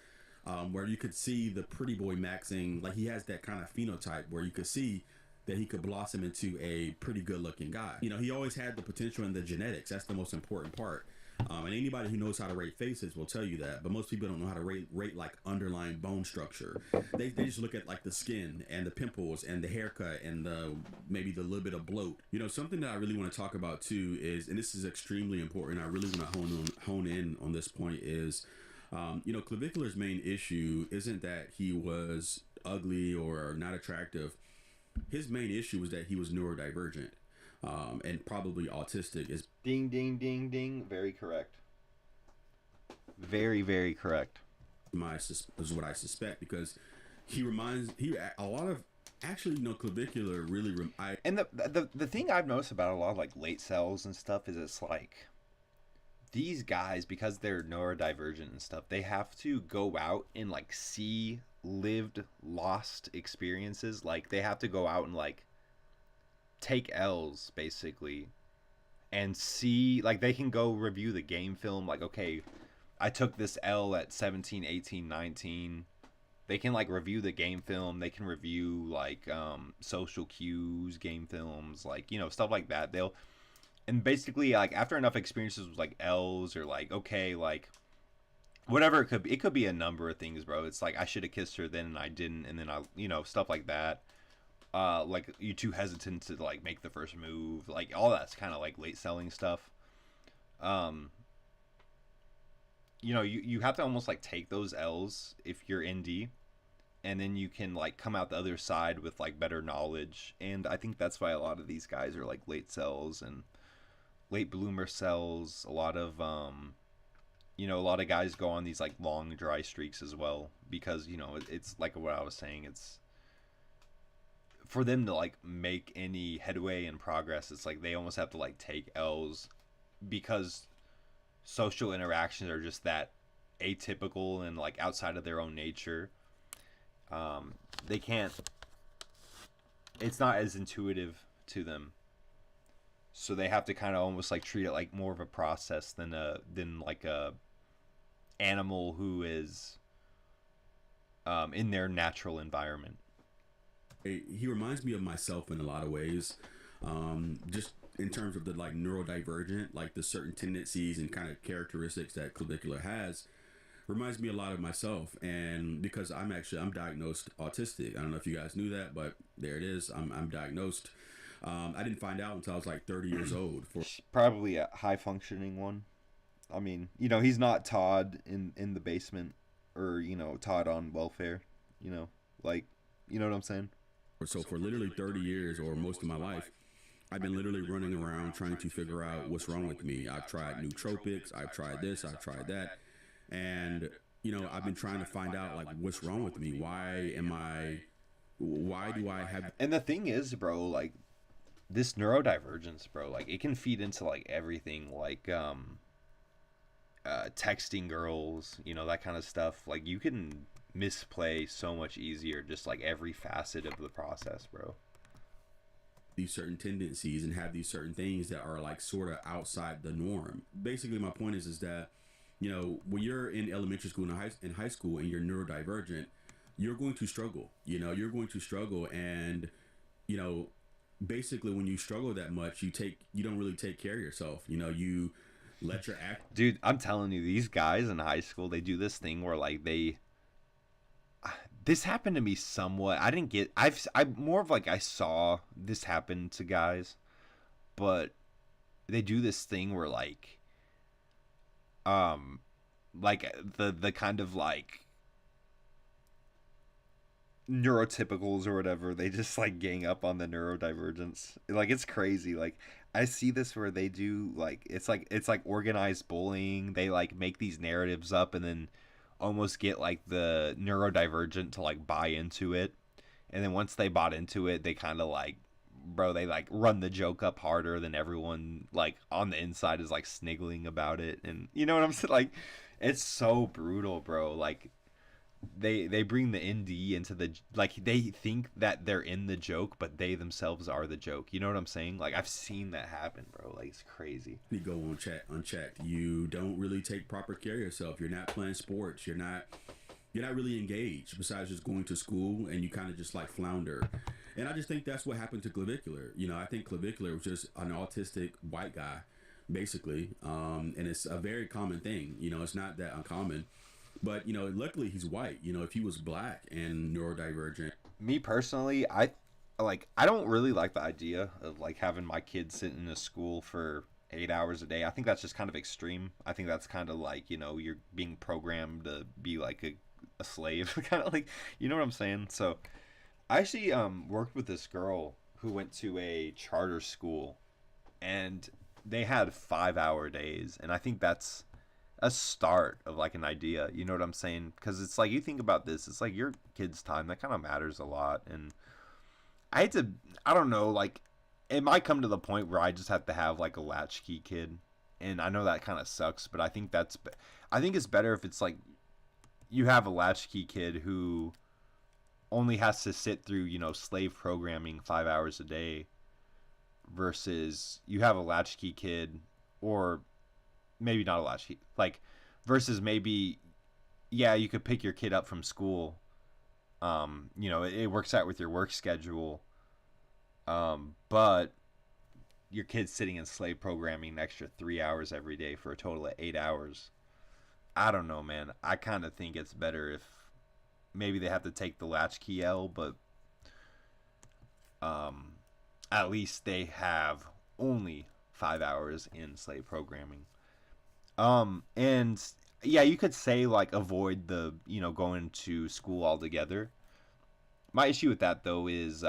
Where you could see the pretty boy maxing, like he has that kind of phenotype where you could see that he could blossom into a pretty good looking guy. You know, he always had the potential in the genetics. That's the most important part. And anybody who knows how to rate faces will tell you that, but most people don't know how to rate like underlying bone structure. They just look at like the skin and the pimples and the haircut and maybe the little bit of bloat. You know, something that I really want to talk about too is, and this is extremely important, I really want to hone in on this point is, you know, Clavicular's main issue isn't that he was ugly or not attractive. His main issue was that he was neurodivergent. And probably autistic. Is ding ding ding ding. Very correct. Very, very correct. Is what I suspect, because a lot of actually, you know, Clavicular really and the thing I've noticed about a lot of like late cells and stuff is it's like these guys, because they're neurodivergent and stuff, they have to go out and like see lived lost experiences. Like they have to go out and like take L's basically and see, like they can go review the game film, like, okay, I took this L at 17, 18, 19. They can like review the game film, they can review like social cues, game films, like, you know, stuff like that. They'll, and basically like after enough experiences with like L's or like, okay, like whatever it could be a number of things, bro. It's like I should have kissed her then and I didn't, and then I, you know, stuff like that. Like you're too hesitant to like make the first move, like all that's kind of like late selling stuff. You know, you have to almost like take those L's if you're indie, and then you can like come out the other side with like better knowledge. And I think that's why a lot of these guys are like late sells and late bloomer sells. A lot of you know, a lot of guys go on these like long dry streaks as well, because, you know, it's like what I was saying, it's for them to like make any headway and progress, it's like they almost have to like take L's because social interactions are just that atypical and like outside of their own nature. They can't, it's not as intuitive to them, so they have to kind of almost like treat it like more of a process than like a animal who is in their natural environment. He reminds me of myself in a lot of ways, just in terms of the like neurodivergent, like the certain tendencies and kind of characteristics that Clavicular has. Reminds me a lot of myself, and because I'm diagnosed autistic. I don't know if you guys knew that, but there it is. I'm diagnosed. I didn't find out until I was like 30 years old. Probably a high functioning one. I mean, you know, he's not Todd in the basement, or, you know, Todd on welfare, you know, like, you know what I'm saying? So for literally 30 years or most of my life, I've been literally running around trying to figure out what's wrong with me. I've tried nootropics, I've tried this, I've tried that. And, you know, I've been trying to find out, like, what's wrong with me? Why do I have... And the thing is, bro, like, this neurodivergence, bro, like, it can feed into, like, everything, like, texting girls, you know, that kind of stuff. Like, you can misplay so much easier just, like, every facet of the process, bro. These certain tendencies and have these certain things that are, like, sort of outside the norm. Basically, my point is that, you know, when you're in elementary school and in high school and you're neurodivergent, you're going to struggle. You know, you're going to struggle, and, you know, basically when you struggle that much, you don't really take care of yourself. You know, you let your act. Dude, I'm telling you, these guys in high school, they do this thing where like this happened to me somewhat. I'm more of like I saw this happen to guys, but they do this thing where like the kind of like neurotypicals or whatever, they just like gang up on the neurodivergence. Like, it's crazy. Like, I see this where they do like it's like organized bullying. They like make these narratives up and then almost get like the neurodivergent to like buy into it, and then once they bought into it, they kind of like, bro, they like run the joke up harder than everyone like on the inside is like sniggling about it. And you know what I'm saying? Like, it's so brutal, bro. Like, they bring the ND into the, like, they think that they're in the joke, but they themselves are the joke. You know what I'm saying? Like, I've seen that happen, bro. Like, it's crazy. You go unchecked. You don't really take proper care of yourself. You're not playing sports. You're not really engaged besides just going to school, and you kind of just like flounder. And I just think that's what happened to Clavicular. You know, I think Clavicular was just an autistic white guy, basically. And it's a very common thing. You know, it's not that uncommon. But, you know, luckily he's white. You know, if he was black and neurodivergent. Me personally, I don't really like the idea of like having my kids sit in a school for 8 hours a day. I think that's just kind of extreme. I think that's kind of like, you know, you're being programmed to be like a slave, kind of like, you know what I'm saying? So I actually worked with this girl who went to a charter school, and they had 5-hour days, and I think that's a start of like an idea, you know what I'm saying? Because it's like, you think about this, it's like your kid's time, that kind of matters a lot. And I don't know, like, it might come to the point where I just have to have like a latchkey kid, and I know that kind of sucks, but I think it's better if it's like you have a latchkey kid who only has to sit through, you know, slave programming 5 hours a day, versus you have a latchkey kid, or maybe not a latchkey, like, versus maybe, yeah, you could pick your kid up from school. You know, it works out with your work schedule. But your kid's sitting in slave programming an extra 3 hours every day for a total of 8 hours. I don't know, man. I kind of think it's better if maybe they have to take the latchkey L, but at least they have only 5 hours in slave programming. And yeah, you could say like avoid the, you know, going to school altogether. My issue with that though is,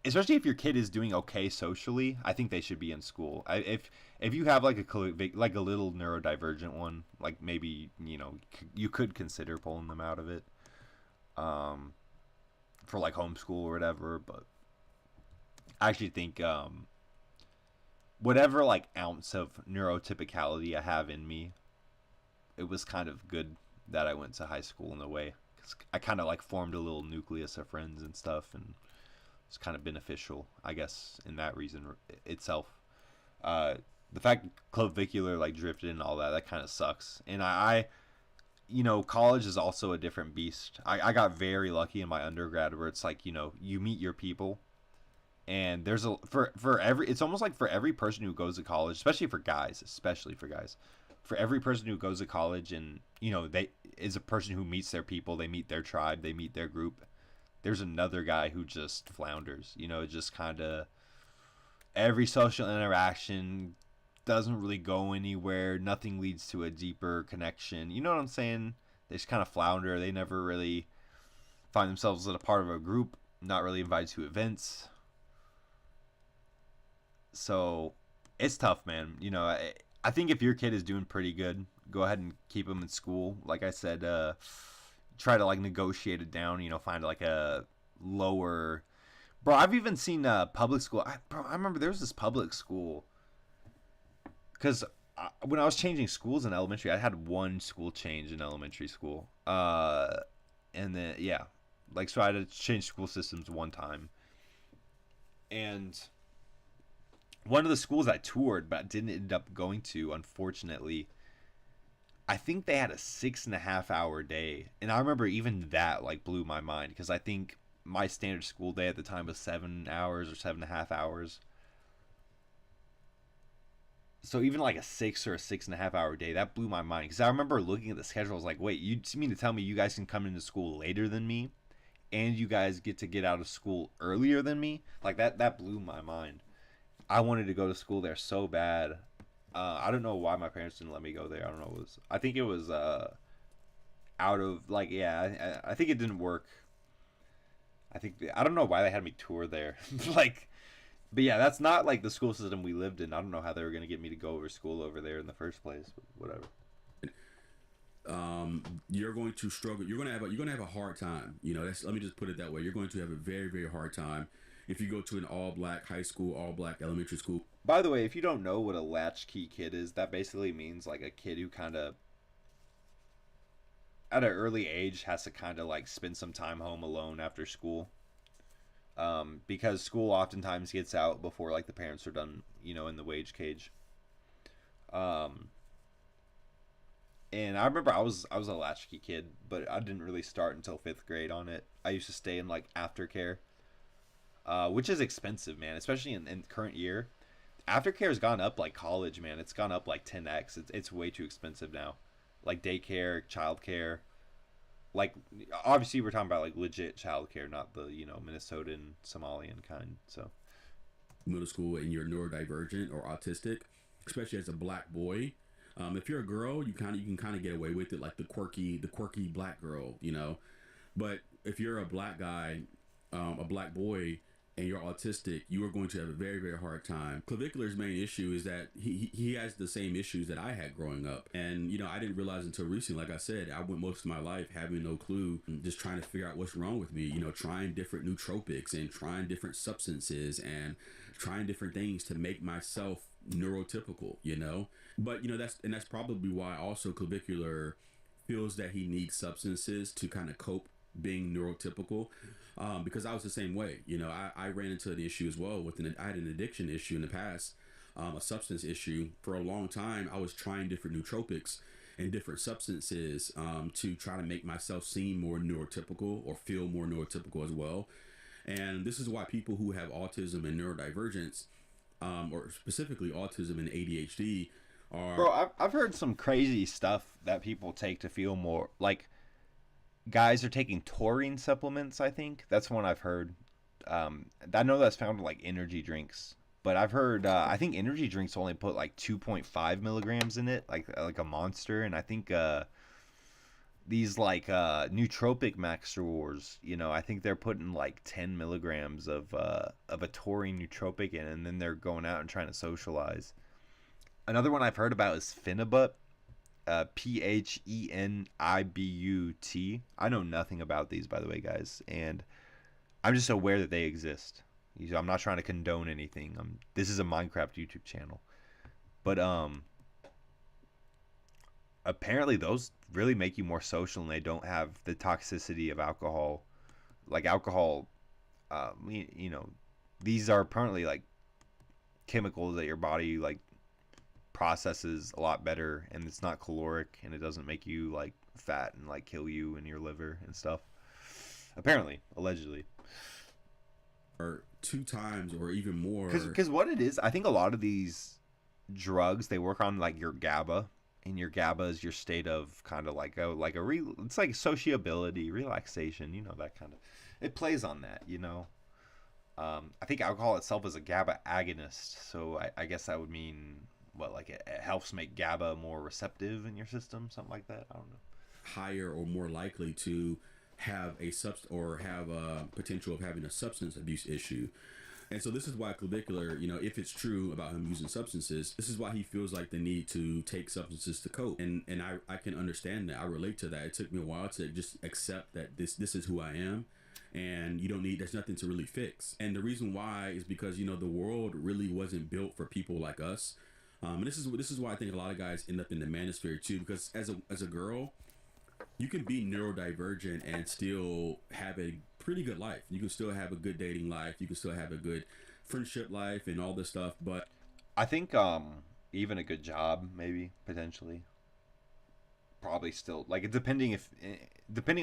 especially if your kid is doing okay socially, I think they should be in school. If you have like a little neurodivergent one, like maybe, you know, you could consider pulling them out of it. for like homeschool or whatever, but I actually think whatever like ounce of neurotypicality I have in me, it was kind of good that I went to high school in a way, because I kind of like formed a little nucleus of friends and stuff, and it's kind of beneficial, I guess, in that reason itself. The fact clavicular like drifted and all that kind of sucks. And I you know, college is also a different beast. I got very lucky in my undergrad where it's like, you know, you meet your people, and there's a for every, it's almost like for every person who goes to college, especially for guys, for every person who goes to college and, you know, they is a person who meets their people, they meet their tribe, they meet their group. There's another guy who just flounders, you know, just kind of every social interaction doesn't really go anywhere. Nothing leads to a deeper connection. You know what I'm saying? They just kind of flounder. They never really find themselves as a part of a group, not really invited to events. So it's tough, man. You know, I think if your kid is doing pretty good, go ahead and keep them in school. Like I said, try to like negotiate it down, you know, find like a lower. Bro, I've even seen public school. I remember there was this public school. Because when I was changing schools in elementary, I had one school change in elementary school. And then, yeah. Like, so I had to change school systems one time. And one of the schools I toured but didn't end up going to, unfortunately, I think they had a 6.5 hour day. And I remember even that, like, blew my mind. Because I think my standard school day at the time was 7 hours or 7.5 hours. So even like a 6 or a 6.5 hour day, that blew my mind. Because I remember looking at the schedule, I was like, wait, you mean to tell me you guys can come into school later than me? And you guys get to get out of school earlier than me? Like, that blew my mind. I wanted to go to school there so bad. I don't know why my parents didn't let me go there. I don't know. I think it was out of, like, yeah, I think it didn't work. I don't know why they had me tour there. Like, but yeah, that's not like the school system we lived in. I don't know how they were going to get me to go over school over there in the first place, but whatever. You're going to struggle. You're going to have a hard time. You know, let me just put it that way. You're going to have a very, very hard time if you go to an all-black high school, all-black elementary school. By the way, if you don't know what a latchkey kid is, that basically means like a kid who kind of at an early age has to kind of like spend some time home alone after school. Because school oftentimes gets out before like the parents are done, you know, in the wage cage. And I remember I was a latchkey kid, but I didn't really start until 5th grade on it. I used to stay in like aftercare, which is expensive, man, especially in current year. Aftercare has gone up like college, man. It's gone up like 10x. It's way too expensive now. Like daycare, childcare. Like, obviously we're talking about like legit childcare, not the, you know, Minnesotan, Somalian kind. So middle school and you're neurodivergent or autistic, especially as a black boy, if you're a girl, you can kind of get away with it, like the quirky black girl, you know. But if you're a black guy, a black boy, and you're autistic, you are going to have a very, very hard time. Clavicular's main issue is that he has the same issues that I had growing up. And, you know, I didn't realize until recently, like I said, I went most of my life having no clue, just trying to figure out what's wrong with me, you know, trying different nootropics and trying different substances and trying different things to make myself neurotypical, you know. But, you know, that's probably why also Clavicular feels that he needs substances to kind of cope being neurotypical. Because I was the same way, you know. I ran into the issue as well I had an addiction issue in the past, a substance issue. For a long time, I was trying different nootropics and different substances to try to make myself seem more neurotypical or feel more neurotypical as well. And this is why people who have autism and neurodivergence, or specifically autism and ADHD, are... Bro, I've heard some crazy stuff that people take to feel more like... Guys are taking taurine supplements, I think. That's one I've heard. I know that's found in like energy drinks. But I've heard, I think energy drinks only put like 2.5 milligrams in it, like a Monster. And I think these like nootropic Maxors, you know, I think they're putting like 10 milligrams of a taurine nootropic in, and then they're going out and trying to socialize. Another one I've heard about is Phenibut. Phenibut. I know nothing about these, by the way, guys. And I'm just aware that they exist. I'm not trying to condone anything. This is a Minecraft YouTube channel, but apparently those really make you more social, and they don't have the toxicity of alcohol. Like alcohol, you know, these are apparently like chemicals that your body like processes a lot better, and it's not caloric, and it doesn't make you like fat and like kill you in your liver and stuff. Apparently, allegedly. Or 2 times or even more. Because what it is, I think a lot of these drugs, they work on like your GABA, and your GABA is your state of kind of like it's like sociability, relaxation, you know, that kind of, it plays on that, you know. I think alcohol itself is a GABA agonist, so I guess that would mean what, like it helps make GABA more receptive in your system, something like that. I don't know. Higher or more likely to have a have a potential of having a substance abuse issue. And so this is why Clavicular, you know, if it's true about him using substances, this is why he feels like the need to take substances to cope. And I can understand that. I relate to that. It took me a while to just accept that this is who I am, and there's nothing to really fix. And the reason why is because, you know, the world really wasn't built for people like us. And this is why I think a lot of guys end up in the manosphere too, because as a girl, you can be neurodivergent and still have a pretty good life. You can still have a good dating life. You can still have a good friendship life and all this stuff. But I think even a good job, maybe, potentially. Probably still, like, depending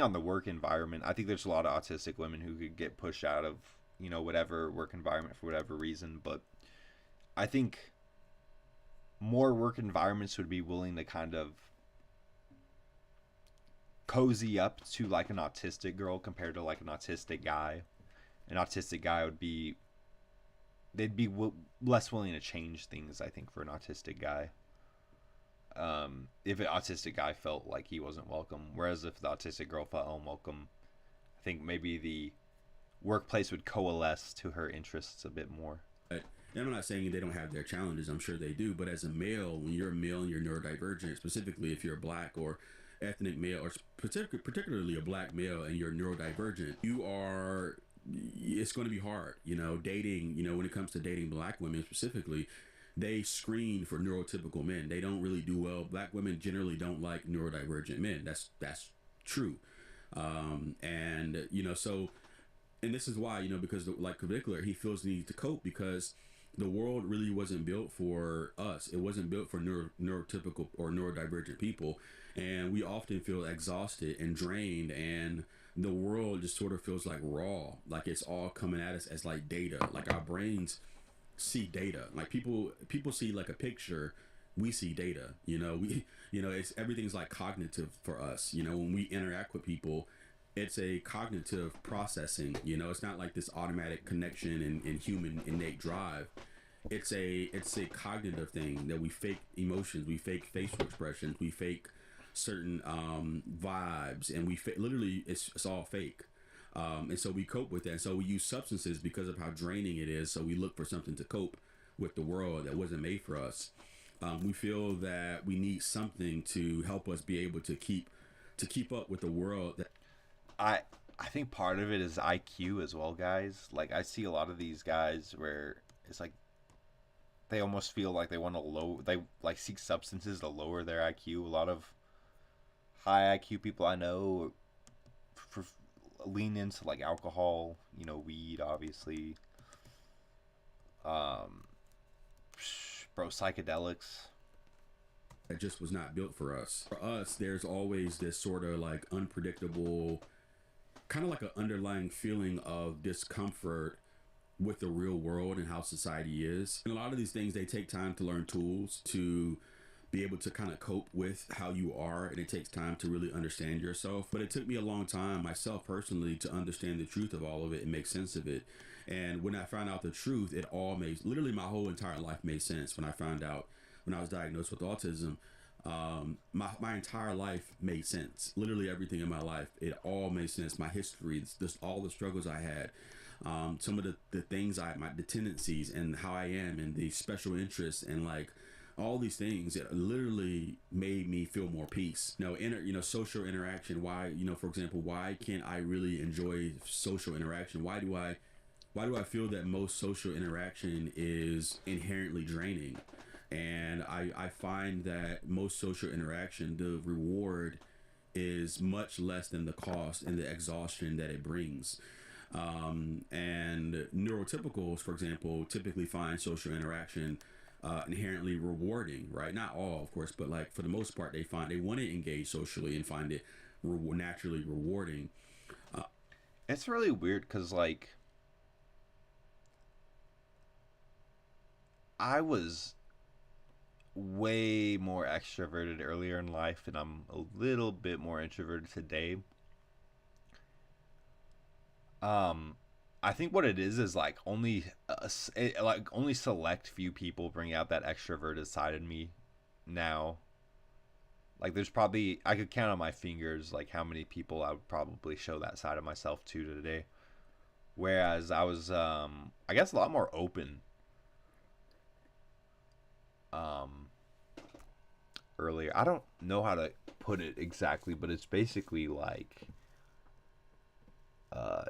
on the work environment. I think there's a lot of autistic women who could get pushed out of, you know, whatever work environment for whatever reason. But I think more work environments would be willing to kind of cozy up to like an autistic girl compared to like an autistic guy. An autistic guy they'd be less willing to change things, I think, for an autistic guy. If an autistic guy felt like he wasn't welcome, whereas if the autistic girl felt unwelcome, I think maybe the workplace would coalesce to her interests a bit more. And I'm not saying they don't have their challenges. I'm sure they do. But as a male, when you're a male and you're neurodivergent, specifically if you're black or ethnic male, or particularly a black male, and you're neurodivergent, it's going to be hard. You know, dating, you know, when it comes to dating black women specifically, they screen for neurotypical men. They don't really do well. Black women generally don't like neurodivergent men. That's true. And, you know, so, and this is why, you know, because like Clavicular, he feels the need to cope because the world really wasn't built for us. It wasn't built for neurotypical or neurodivergent people. And we often feel exhausted and drained, and the world just sort of feels like raw, like it's all coming at us as like data. Like our brains see data. Like people see like a picture, we see data. You know, everything's like cognitive for us. You know, when we interact with people, it's a cognitive processing. You know, it's not like this automatic connection and human innate drive. It's a cognitive thing that we fake emotions, we fake facial expressions, we fake certain vibes, and we literally it's all fake. And so we cope with that. And so we use substances because of how draining it is. So we look for something to cope with the world that wasn't made for us. We feel that we need something to help us be able to keep up with the world. I think part of it is IQ as well, guys. Like I see a lot of these guys where it's like they almost feel like they want to they like seek substances to lower their IQ. A lot of high IQ people I know lean into like alcohol, you know, weed, obviously. Psychedelics. It just was not built for us. For us, there's always this sort of like unpredictable, kind of like an underlying feeling of discomfort with the real world and how society is. And a lot of these things, they take time to learn tools to be able to kind of cope with how you are, and it takes time to really understand yourself. But it took me a long time myself personally to understand the truth of all of it and make sense of it. And when I found out the truth, it all made, literally my whole entire life made sense. When I found out, when I was diagnosed with autism, my entire life made sense. Literally everything in my life, it all made sense. My history, just all the struggles I had, some of the things the tendencies and how I am, and the special interests, and like all these things. It literally made me feel more peace. Social interaction. Why, for example, why can't I really enjoy social interaction? Why do I feel that most social interaction is inherently draining? And I find that most social interaction, the reward is much less than the cost and the exhaustion that it brings. And neurotypicals, for example, typically find social interaction inherently rewarding, right? Not all, of course, but like for the most part, they want to engage socially and find it naturally rewarding. It's really weird because, like, I was way more extroverted earlier in life, and I'm a little bit more introverted today. I think what it is like only only select few people bring out that extroverted side in me now. Like, there's probably, I could count on my fingers like how many people I would probably show that side of myself to today. Whereas I was I guess a lot more open earlier. I don't know how to put it exactly, but it's basically like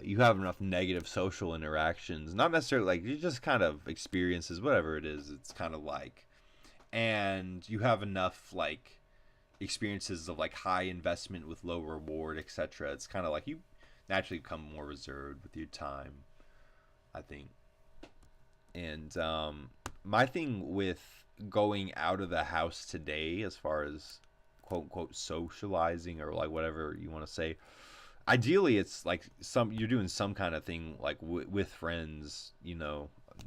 you have enough negative social interactions, not necessarily like, you just kind of experiences, whatever it is. It's kind of like, and you have enough like experiences of like high investment with low reward, etc. It's kind of like you naturally become more reserved with your time, I think. And my thing with going out of the house today, as far as quote unquote socializing or like whatever you want to say, ideally it's like you're doing some kind of thing like with friends,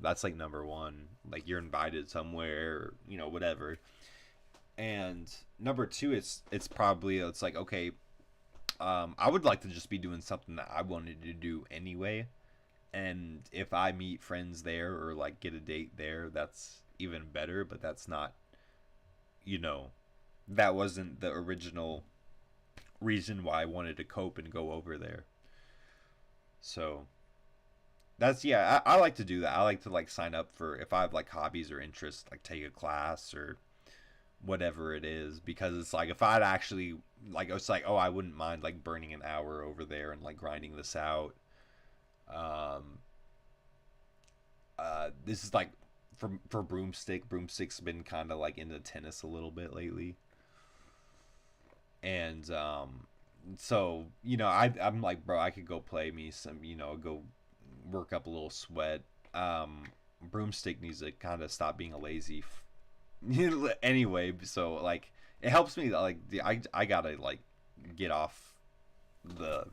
that's like number one. Like, you're invited somewhere, whatever. And number two, it's like, okay, I would like to just be doing something that I wanted to do anyway. And if I meet friends there or like get a date there, that's even better. But that's not, that wasn't the original reason why I wanted to cope and go over there. So that's, yeah, I like to do that. I like to like sign up for, if I have like hobbies or interests, like take a class or whatever it is, because it's like, if I'd actually like, it's like, oh, I wouldn't mind like burning an hour over there and like grinding this out. This is like for Broomstick's been kind of like into tennis a little bit lately. And so I'm like, bro, I could go play me some, go work up a little sweat. Broomstick needs to kind of stop being a lazy anyway. So like, it helps me like I gotta like get off the.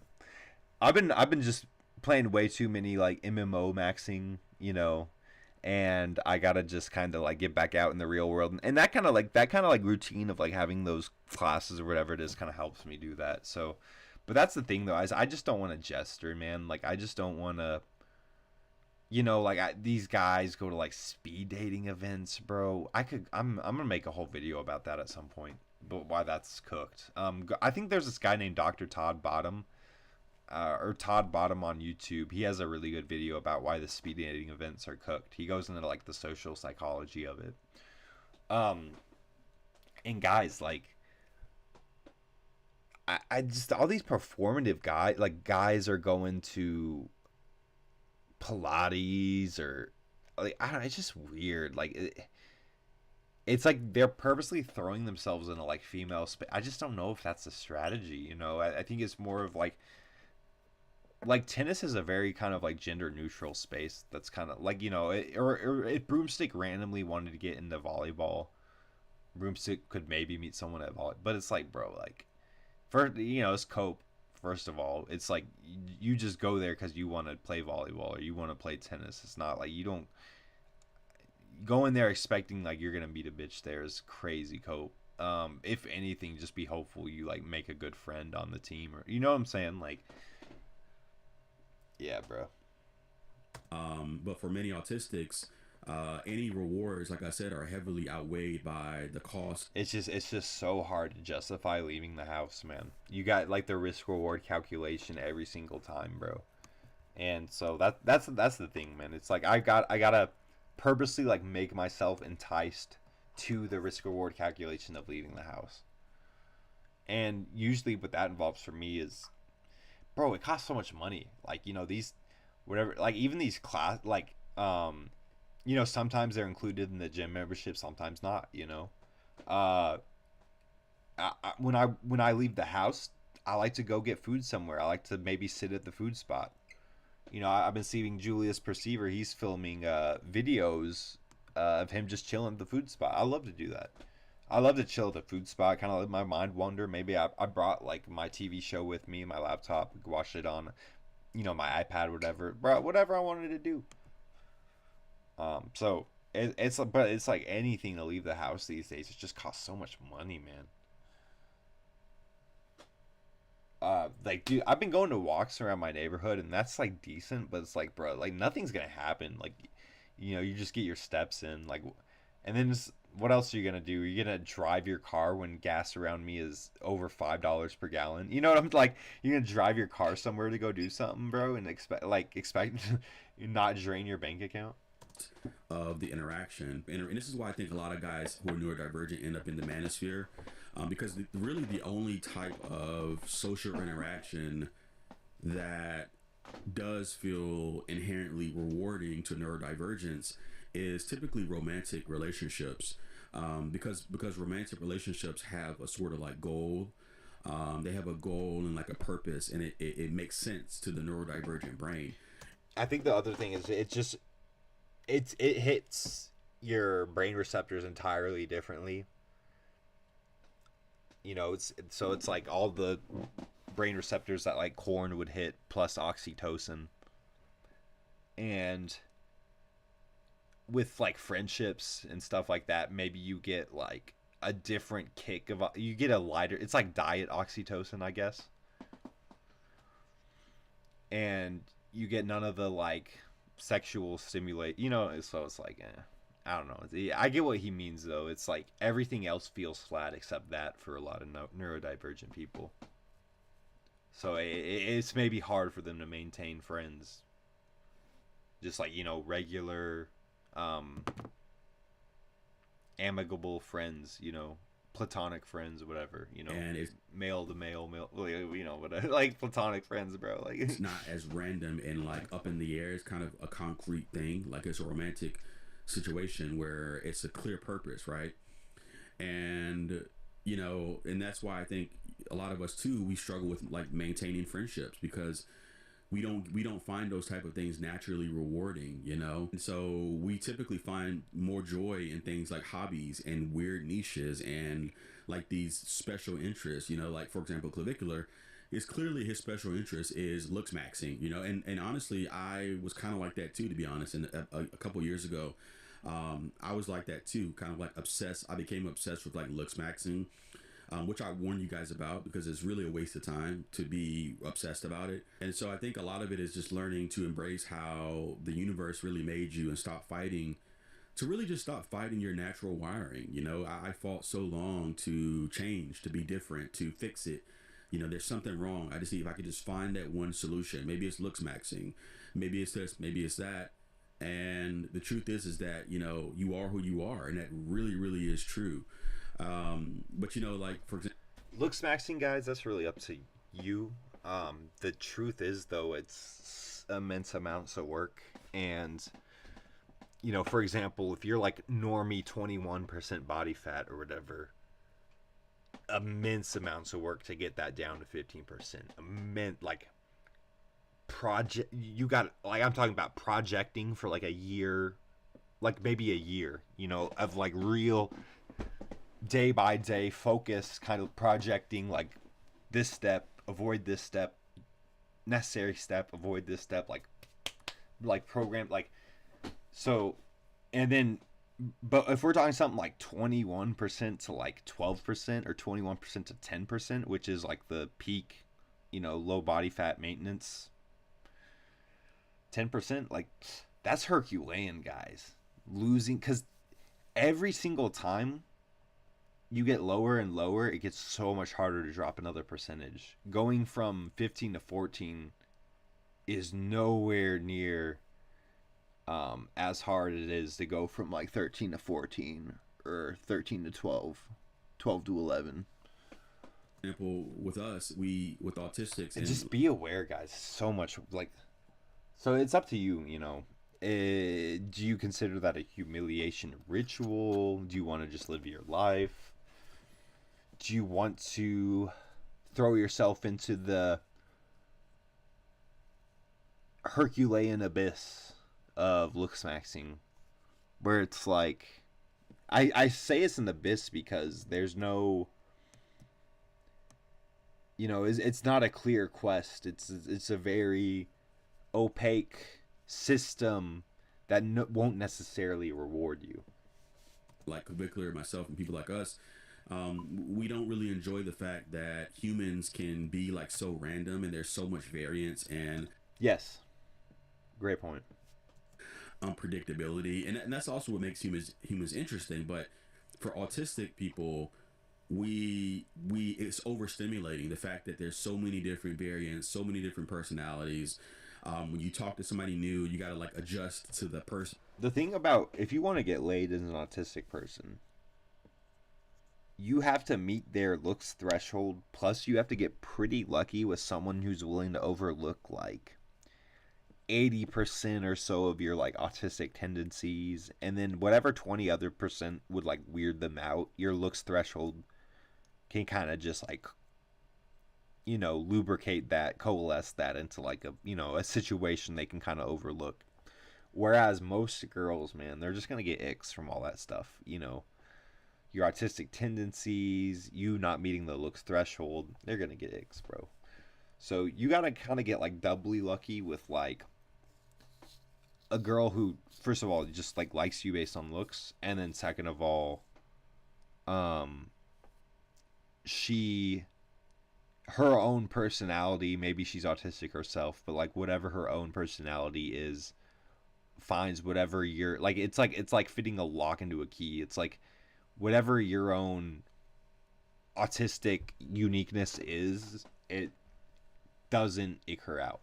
I've been just playing way too many like MMO maxing, and I gotta just kind of like get back out in the real world, and that kind of like routine of like having those classes or whatever it is kind of helps me do that. So, but that's the thing though, is I just don't want to jester, man. Like, I just don't want to, these guys go to like speed dating events, bro. I'm gonna make a whole video about that at some point, but why that's cooked. I think there's this guy named Dr. Todd Bottom. Or Todd Bottom on YouTube. He has a really good video about why the speed dating events are cooked. He goes into like the social psychology of it. And guys, like, I just, all these performative guys are going to Pilates or like, I don't know, it's just weird. Like, it's like they're purposely throwing themselves into like female space. I just don't know if that's a strategy. I think it's more of like tennis is a very kind of like gender neutral space. That's kind of like, if Broomstick randomly wanted to get into volleyball, Broomstick could maybe meet someone at volleyball. But it's like, bro, like, it's cope. First of all, it's like you just go there because you want to play volleyball or you want to play tennis. It's not like, you don't go in there expecting like you're gonna meet a bitch there. Is crazy cope. If anything, just be hopeful you like make a good friend on the team, or what I'm saying, like. Yeah, bro. But for many autistics, any rewards, like I said, are heavily outweighed by the cost. It's just so hard to justify leaving the house, man. You got like the risk reward calculation every single time, bro. And so that's the thing, man. It's like I gotta purposely like make myself enticed to the risk reward calculation of leaving the house. And usually what that involves for me is, bro, it costs so much money. Like, you know, these, whatever, like even these class, like, you know, sometimes they're included in the gym membership, sometimes not, you know. When I leave the house, I like to go get food somewhere. I like to maybe sit at the food spot. You know, I've been seeing Julius Perceiver. He's filming videos of him just chilling at the food spot. I love to do that. I love to chill at the food spot, kind of let my mind wander. Maybe I brought like my TV show with me, my laptop, watch it on, you know, my iPad, whatever I wanted to do. So it's like anything to leave the house these days. It just costs so much money, man. Like, dude, I've been going to walks around my neighborhood, and that's like decent, but it's like, bro, like nothing's gonna happen. Like, you know, you just get your steps in, like, and then what else are you gonna do? You're gonna drive your car when gas around me is over $5 per gallon. You know what I'm like? You're gonna drive your car somewhere to go do something, bro, and expect not drain your bank account. Of the interaction, and this is why I think a lot of guys who are neurodivergent end up in the manosphere, because really the only type of social interaction that does feel inherently rewarding to neurodivergence is typically romantic relationships, because romantic relationships have a sort of like goal. They have a goal and like a purpose, and it makes sense to the neurodivergent brain. I think the other thing is it hits your brain receptors entirely differently. You know, it's like all the brain receptors that like corn would hit plus oxytocin. And with like friendships and stuff like that, maybe you get like a different kick of, you get a lighter, it's like diet oxytocin, I guess. And you get none of the like sexual stimulate, you know, so it's like, I don't know. I get what he means though. It's like everything else feels flat except that for a lot of neurodivergent people. So it's maybe hard for them to maintain friends. Just like, you know, regular, amicable friends, you know, platonic friends, whatever, you know, and it's male to male, you know, whatever, like platonic friends, bro. Like, it's not as random and like up in the air. It's kind of a concrete thing. Like it's a romantic situation where it's a clear purpose, right? And you know, and that's why I think a lot of us too, we struggle with like maintaining friendships because we don't find those type of things naturally rewarding, you know? And so we typically find more joy in things like hobbies and weird niches and like these special interests, you know, like for example, Clavicular is clearly his special interest is looks maxing, you know, and honestly, I was kind of like that too, to be honest. And a couple years ago, I was like that too, kind of like obsessed. I became obsessed with like looks maxing, which I warn you guys about because it's really a waste of time to be obsessed about it. And so I think a lot of it is just learning to embrace how the universe really made you and stop fighting, to really just stop fighting your natural wiring. You know, I fought so long to change, to be different, to fix it. You know, there's something wrong. I just see if I could just find that one solution. Maybe it's looks maxing, maybe it's this, maybe it's that. And the truth is that, you know, you are who you are, and that really, really is true. But you know, like for example, looks maxing, guys, that's really up to you. The truth is though, it's immense amounts of work. And you know, for example, if you're like normie 21% body fat or whatever, immense amounts of work to get that down to 15%. Immense, like project, you got, like, I'm talking about projecting for like a year, like maybe a year, you know, of like real day by day focus, kind of projecting like this step, avoid this step, necessary step, avoid this step, like program, like, so. And then, but if we're talking something like 21% to like 12% or 21% to 10%, which is like the peak, you know, low body fat maintenance, 10%, like that's Herculean, guys. Losing, because every single time you get lower and lower, it gets so much harder to drop another percentage. Going from 15 to 14 is nowhere near as hard as it is to go from like 13 to 14 or 13 to 12, 12 to 11. Example, with us, with autistics, And just be aware, guys. So much like, so it's up to you. You know, do you consider that a humiliation ritual? Do you want to just live your life? Do you want to throw yourself into the Herculean abyss of looks maxing, where it's like, I say it's an abyss because there's no, you know, it's not a clear quest. It's a very opaque system that won't necessarily reward you. Like Vickler, myself, and people like us, we don't really enjoy the fact that humans can be like so random and there's so much variance and yes, great point. Unpredictability, and that's also what makes humans interesting. But for autistic people, it's overstimulating, the fact that there's so many different variants, so many different personalities. When you talk to somebody new, you got to like adjust to the person. The thing about, if you want to get laid as an autistic person, you have to meet their looks threshold, plus you have to get pretty lucky with someone who's willing to overlook like 80% or so of your like autistic tendencies, and then whatever 20 other percent would like weird them out. Your looks threshold can kind of just like, you know, lubricate that, coalesce that into like a, you know, a situation they can kind of overlook. Whereas most girls, man, they're just gonna get icks from all that stuff, you know, your autistic tendencies, you not meeting the looks threshold, they're gonna get icks, bro. So you gotta kind of get like doubly lucky with like a girl who, first of all, just like likes you based on looks, and then second of all, her own personality, maybe she's autistic herself, but like whatever her own personality is, finds whatever you're like, it's like fitting a lock into a key. It's like whatever your own autistic uniqueness is, it doesn't ick her out.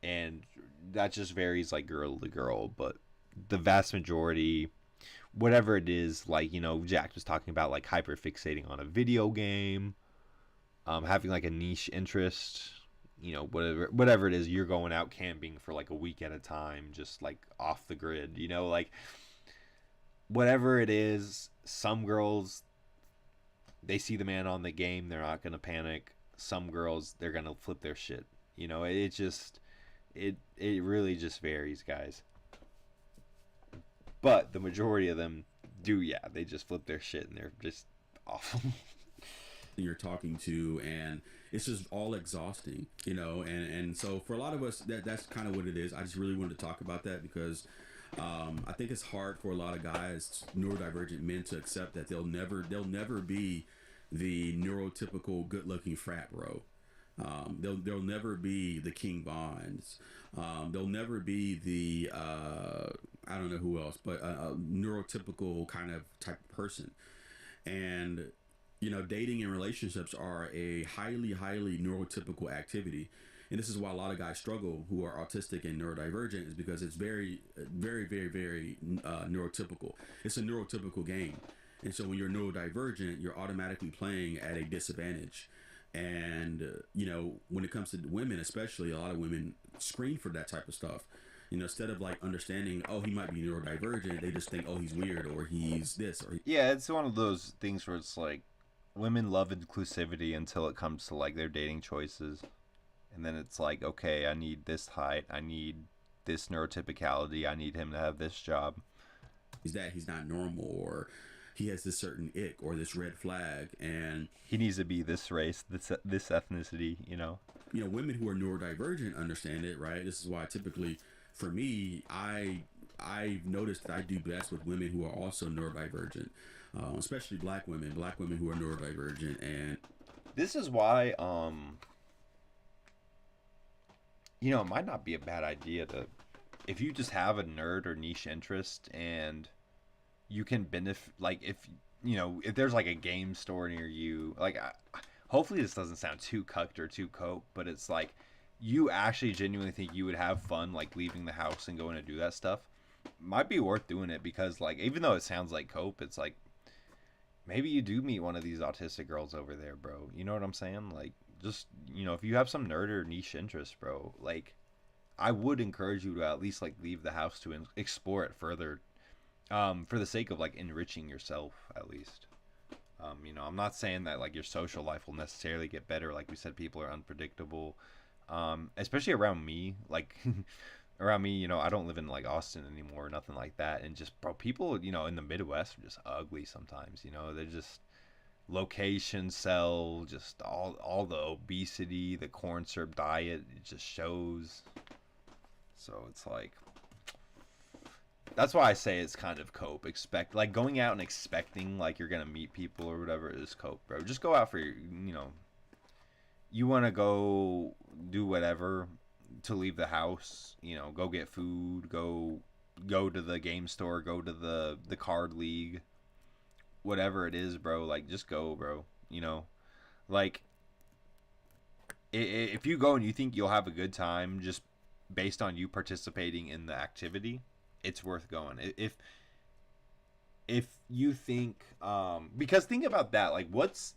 And that just varies like girl to girl, but the vast majority, whatever it is, like, you know, Jack was talking about like hyper fixating on a video game, having like a niche interest, you know, whatever it is, you're going out camping for like a week at a time, just like off the grid, you know, like whatever it is. Some girls, they see the man on the game, they're not gonna panic. Some girls, they're gonna flip their shit, you know. It really just varies, guys. But the majority of them do, yeah, they just flip their shit and they're just awful. You're talking to, and it's just all exhausting, you know. And so for a lot of us, that's kind of what it is. I just really wanted to talk about that because I think it's hard for a lot of guys, neurodivergent men, to accept that they'll never be the neurotypical good-looking frat bro. They'll never be the King Bonds. They'll never be the I don't know who else, but a neurotypical kind of type of person. And you know, dating and relationships are a highly neurotypical activity. And this is why a lot of guys struggle who are autistic and neurodivergent, is because it's very neurotypical. It's a neurotypical game. And so when you're neurodivergent, you're automatically playing at a disadvantage. And, you know, when it comes to women, especially, a lot of women screen for that type of stuff. You know, instead of like understanding, oh, he might be neurodivergent, they just think, oh, he's weird, or he's this, or yeah, it's one of those things where it's like, women love inclusivity until it comes to like their dating choices. And then it's like, okay, I need this height, I need this neurotypicality, I need him to have this job. He's not normal, or he has this certain ick or this red flag, and he needs to be this race, this ethnicity, you know. You know, women who are neurodivergent understand it, right? This is why typically, for me, I've noticed that I do best with women who are also neurodivergent, especially black women who are neurodivergent. And this is why, you know, it might not be a bad idea to, if you just have a nerd or niche interest and you can benefit, like if, you know, if there's like a game store near you, like hopefully this doesn't sound too cucked or too coke, but it's like you actually genuinely think you would have fun like leaving the house and going to do that stuff, might be worth doing it because, like, even though it sounds like cope, it's like maybe you do meet one of these autistic girls over there, bro. You know what I'm saying? Like, just, you know, if you have some nerd or niche interest, bro, like, I would encourage you to at least, like, leave the house to explore it further, for the sake of, like, enriching yourself, at least. You know, I'm not saying that, like, your social life will necessarily get better. Like we said, people are unpredictable, especially around me. Like, around me, you know, I don't live in, like, Austin anymore or nothing like that. And just, bro, people, you know, in the Midwest are just ugly sometimes, you know. They're just location sell, just all the obesity, the corn syrup diet, it just shows. So it's like, that's why I say it's kind of cope. Expect, like, going out and expecting like you're gonna meet people or whatever is cope, bro. Just go out for your, you know, you want to go do whatever to leave the house, you know, go get food, go to the game store, go to the card league, whatever it is, bro. Like, just go, bro. You know, like, if you go and you think you'll have a good time just based on you participating in the activity, it's worth going. If you think, because think about that, like, once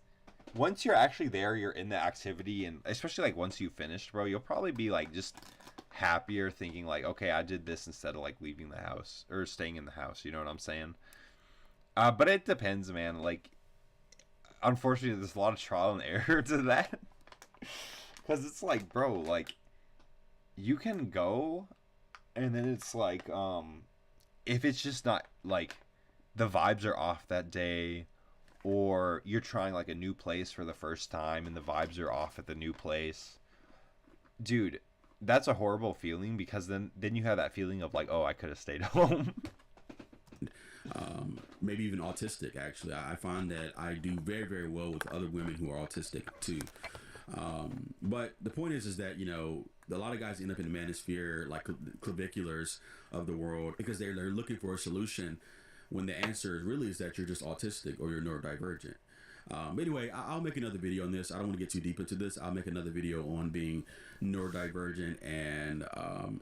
you're actually there, you're in the activity, and especially, like, once you finished, bro, you'll probably be, like, just happier thinking, like, okay, I did this instead of, like, leaving the house or staying in the house. You know what I'm saying? But it depends, man. Like, unfortunately, there's a lot of trial and error to that. Because it's like, bro, like, you can go, and then it's like, if it's just not, like, the vibes are off that day, or you're trying, like, a new place for the first time, and the vibes are off at the new place, dude, that's a horrible feeling, because then you have that feeling of, like, oh, I could have stayed home. Maybe even autistic, actually. I find that I do very, very well with other women who are autistic too. But the point is that, you know, a lot of guys end up in the manosphere, like claviculars of the world, because they're looking for a solution when the answer really is that you're just autistic or you're neurodivergent. But anyway, I'll make another video on this. I don't want to get too deep into this. I'll make another video on being neurodivergent and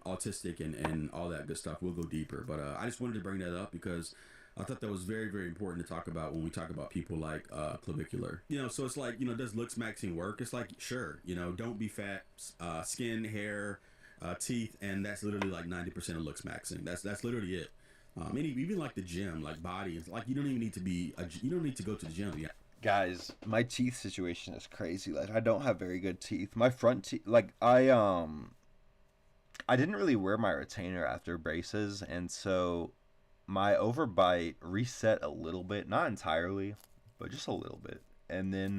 autistic and all that good stuff. We'll go deeper. But I just wanted to bring that up because I thought that was very, very important to talk about when we talk about people like clavicular. You know, so it's like, you know, does looks maxing work? It's like, sure, you know, don't be fat, skin, hair, teeth, and that's literally like 90% of looks maxing. That's literally it. Even like the gym, like body, it's like you don't even need to you don't need to go to the gym. Yeah. Guys, my teeth situation is crazy. Like, I don't have very good teeth. My front teeth, like, I didn't really wear my retainer after braces, and so my overbite reset a little bit, not entirely, but just a little bit. And then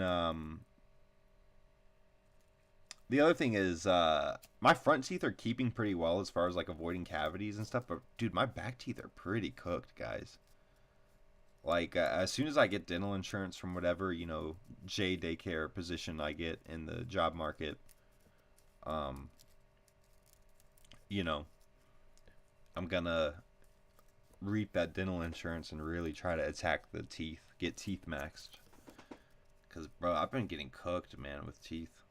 the other thing is my front teeth are keeping pretty well as far as, like, avoiding cavities and stuff, but dude, my back teeth are pretty cooked, guys. Like, as soon as I get dental insurance from whatever, you know, J daycare position I get in the job market, you know, I'm gonna reap that dental insurance and really try to attack the teeth, get teeth maxed. Because, bro, I've been getting cooked, man, with teeth.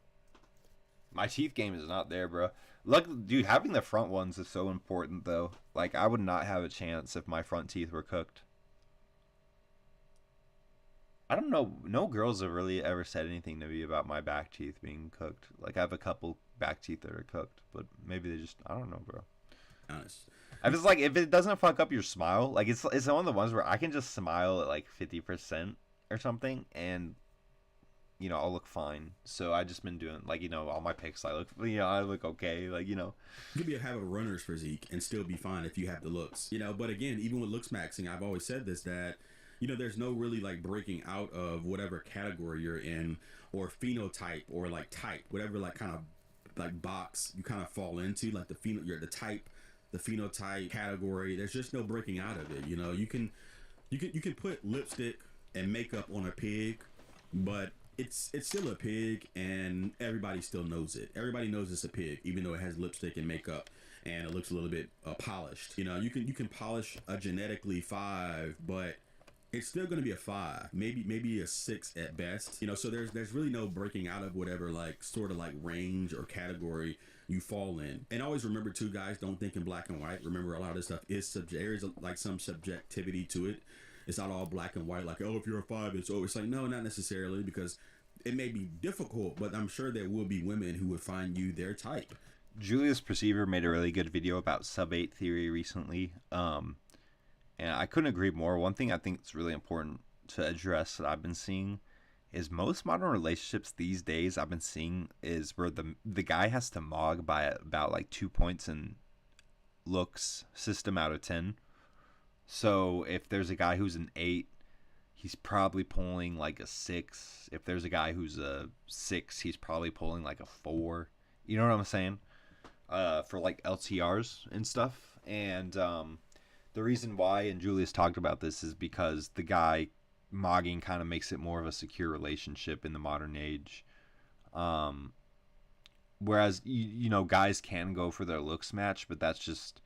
My teeth game is not there, bro. Look, dude, having the front ones is so important, though. Like, I would not have a chance if my front teeth were cooked. I don't know. No girls have really ever said anything to me about my back teeth being cooked. Like, I have a couple back teeth that are cooked, but maybe they just, I don't know, bro. Honest. I just, like, if it doesn't fuck up your smile, like, it's one of the ones where I can just smile at, like, 50% or something, and, you know, I'll look fine. So I just been doing, like, you know, all my pics, I look okay, like, you know. You could have a runner's physique and still be fine if you have the looks, you know. But again, even with looks maxing, I've always said this, that, you know, there's no really, like, breaking out of whatever category you're in, or phenotype, or, like, type, whatever, like, kind of, like, box you kind of fall into, like the type, the phenotype category. There's just no breaking out of it. You know, you can put lipstick and makeup on a pig, but it's still a pig, and everybody still knows it. Everybody knows it's a pig, even though it has lipstick and makeup and it looks a little bit polished. You know, you can polish a genetically 5, but it's still going to be a 5, maybe a 6 at best. You know, so there's really no breaking out of whatever like sort of like range or category you fall in. And always remember too, guys, don't think in black and white. Remember, a lot of this stuff is there is like some subjectivity to it. It's not all black and white, like, oh, if you're a 5, it's over. It's like, no, not necessarily, because it may be difficult, but I'm sure there will be women who would find you their type. Julius Perceiver made a really good video about sub-8 theory recently. And I couldn't agree more. One thing I think is really important to address that I've been seeing is most modern relationships these days I've been seeing is where the guy has to mog by about like 2 points in looks system out of 10. So if there's a guy who's an 8, he's probably pulling like a 6. If there's a guy who's a 6, he's probably pulling like a 4. You know what I'm saying? For like LTRs and stuff. And the reason why, and Julius talked about this, is because the guy mogging kind of makes it more of a secure relationship in the modern age. Whereas, you know, guys can go for their looks match, but that's just,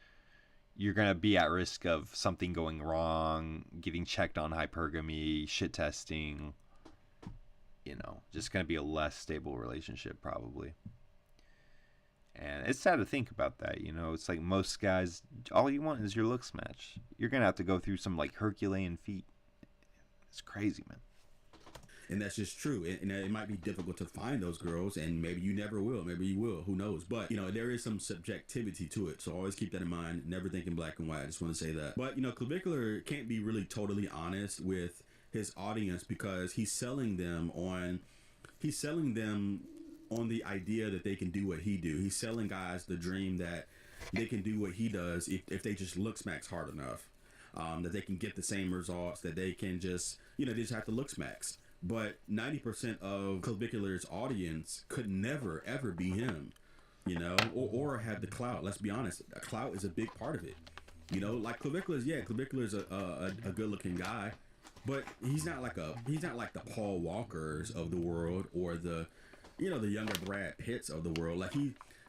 you're going to be at risk of something going wrong, getting checked on hypergamy, shit testing, you know, just going to be a less stable relationship probably. And it's sad to think about that, you know. It's like most guys, all you want is your looks match. You're going to have to go through some like Herculean feat. It's crazy, man. And that's just true. And it might be difficult to find those girls, and maybe you never will. Maybe you will. Who knows? But, you know, there is some subjectivity to it. So always keep that in mind. Never think in black and white. I just want to say that. But, you know, Clavicular can't be really totally honest with his audience because he's selling them on the idea that they can do what he do. He's selling guys the dream that they can do what he does if they just look smacks hard enough. That they can get the same results, that they can just, you know, they just have to look smacks. But 90% of Clavicular's audience could never, ever be him, you know, or have the clout. Let's be honest. A clout is a big part of it. You know, like Clavicular's a good looking guy, but he's not like the Paul Walkers of the world or the, you know, the younger Brad Pitts of the world. Like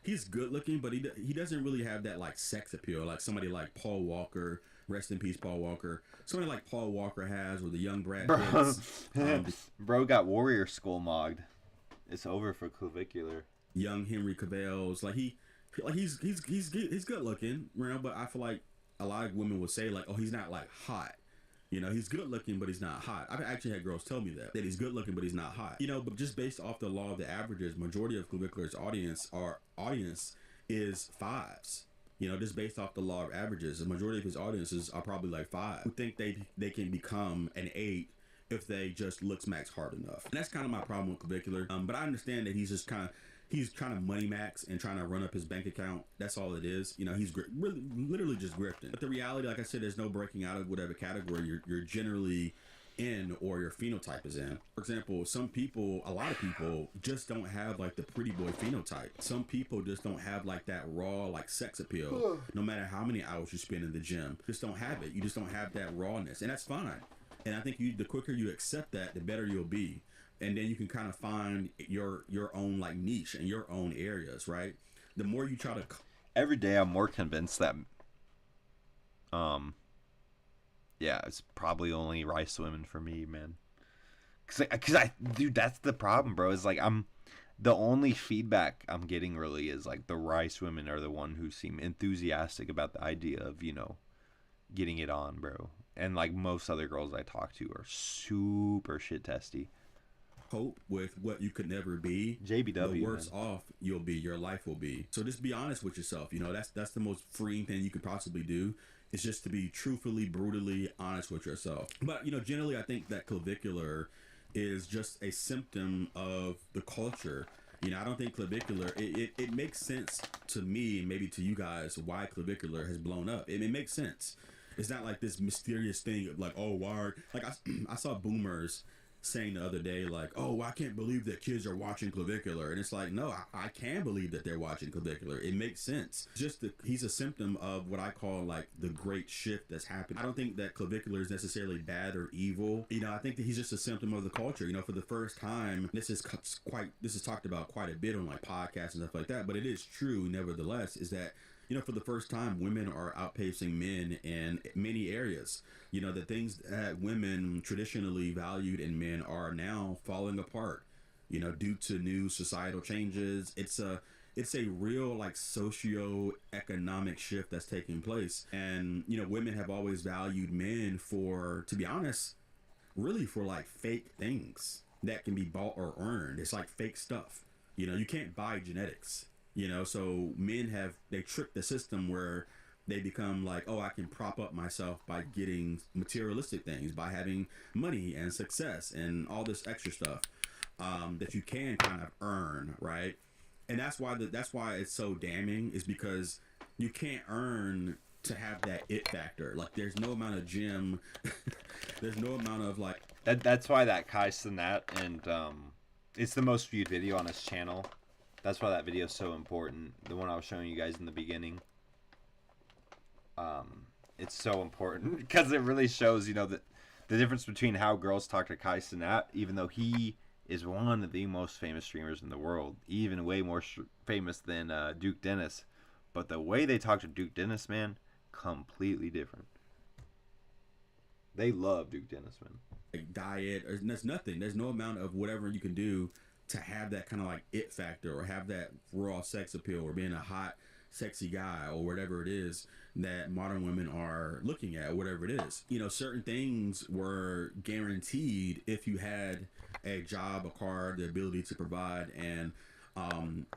he's good looking, but he doesn't really have that like sex appeal like somebody like Paul Walker. Rest in peace, Paul Walker. Somebody like Paul Walker has, or the young Brad Pitts. Bro got Warrior Skull mogged. It's over for Clavicular. Young Henry Cavill's he's good looking, you know. But I feel like a lot of women would say like, oh, he's not like hot. You know, he's good looking, but he's not hot. I've actually had girls tell me that he's good looking, but he's not hot. You know, but just based off the law of the averages, majority of Clavicular's audience is 5s. You know, just based off the law of averages, the majority of his audiences are probably like 5 who think they can become an 8 if they just look smacks hard enough. And that's kind of my problem with Clavicular. But I understand that he's trying to money max and trying to run up his bank account. That's all it is. You know, he's really literally just grifting. But the reality, like I said, there's no breaking out of whatever category you're generally in or your phenotype is in. For example, a lot of people just don't have like the pretty boy phenotype. Some people just don't have like that raw like sex appeal. No matter how many hours you spend in the gym, just don't have it. You just don't have that rawness, and that's fine. And I think the quicker you accept that, the better you'll be. And then you can kind of find your own like niche and your own areas, right? The more you try to. Every day, I'm more convinced that. Yeah, it's probably only rice women for me, man. Dude, that's the problem, bro. Is like the only feedback I'm getting really is like the rice women are the one who seem enthusiastic about the idea of, you know, getting it on, bro. And like most other girls I talk to are super shit testy. Cope with what you could never be. JBW. The worse off you'll be, your life will be. So just be honest with yourself. You know, that's the most freeing thing you could possibly do. It's just to be truthfully, brutally honest with yourself. But, you know, generally I think that Clavicular is just a symptom of the culture. You know, I don't think Clavicular, it makes sense to me, maybe to you guys, why Clavicular has blown up. It makes sense. It's not like this mysterious thing of like, oh, why? Like I saw boomers saying the other day, like, oh, I can't believe that kids are watching Clavicular. And it's like, no, I can believe that they're watching Clavicular. It makes sense. He's a symptom of what I call like the great shift that's happened. I don't think that Clavicular is necessarily bad or evil. You know, I think that he's just a symptom of the culture. You know, for the first time, this is talked about quite a bit on like podcasts and stuff like that, but it is true nevertheless, is that for the first time, women are outpacing men in many areas. The things that women traditionally valued in men are now falling apart, due to new societal changes. It's a real like socio-economic shift that's taking place. And, women have always valued men for, to be honest, really for like fake things that can be bought or earned. It's like fake stuff. You can't buy genetics. So men they trick the system where they become like, oh, I can prop up myself by getting materialistic things, by having money and success and all this extra stuff that you can kind of earn, right? And that's why it's so damning, is because you can't earn to have that it factor. Like, there's no amount of gym, there's no amount of like. That's why that Kai Cenat, and it's the most viewed video on his channel. That's why that video is so important. The one I was showing you guys in the beginning. It's so important because it really shows, the difference between how girls talk to Kai Cenat, even though he is one of the most famous streamers in the world, even way more famous than Duke Dennis. But the way they talk to Duke Dennis, man, completely different. They love Duke Dennis, man. Like diet, or there's nothing. There's no amount of whatever you can do to have that kind of like it factor, or have that raw sex appeal, or being a hot, sexy guy, or whatever it is that modern women are looking at, whatever it is. Certain things were guaranteed if you had a job, a car, the ability to provide, and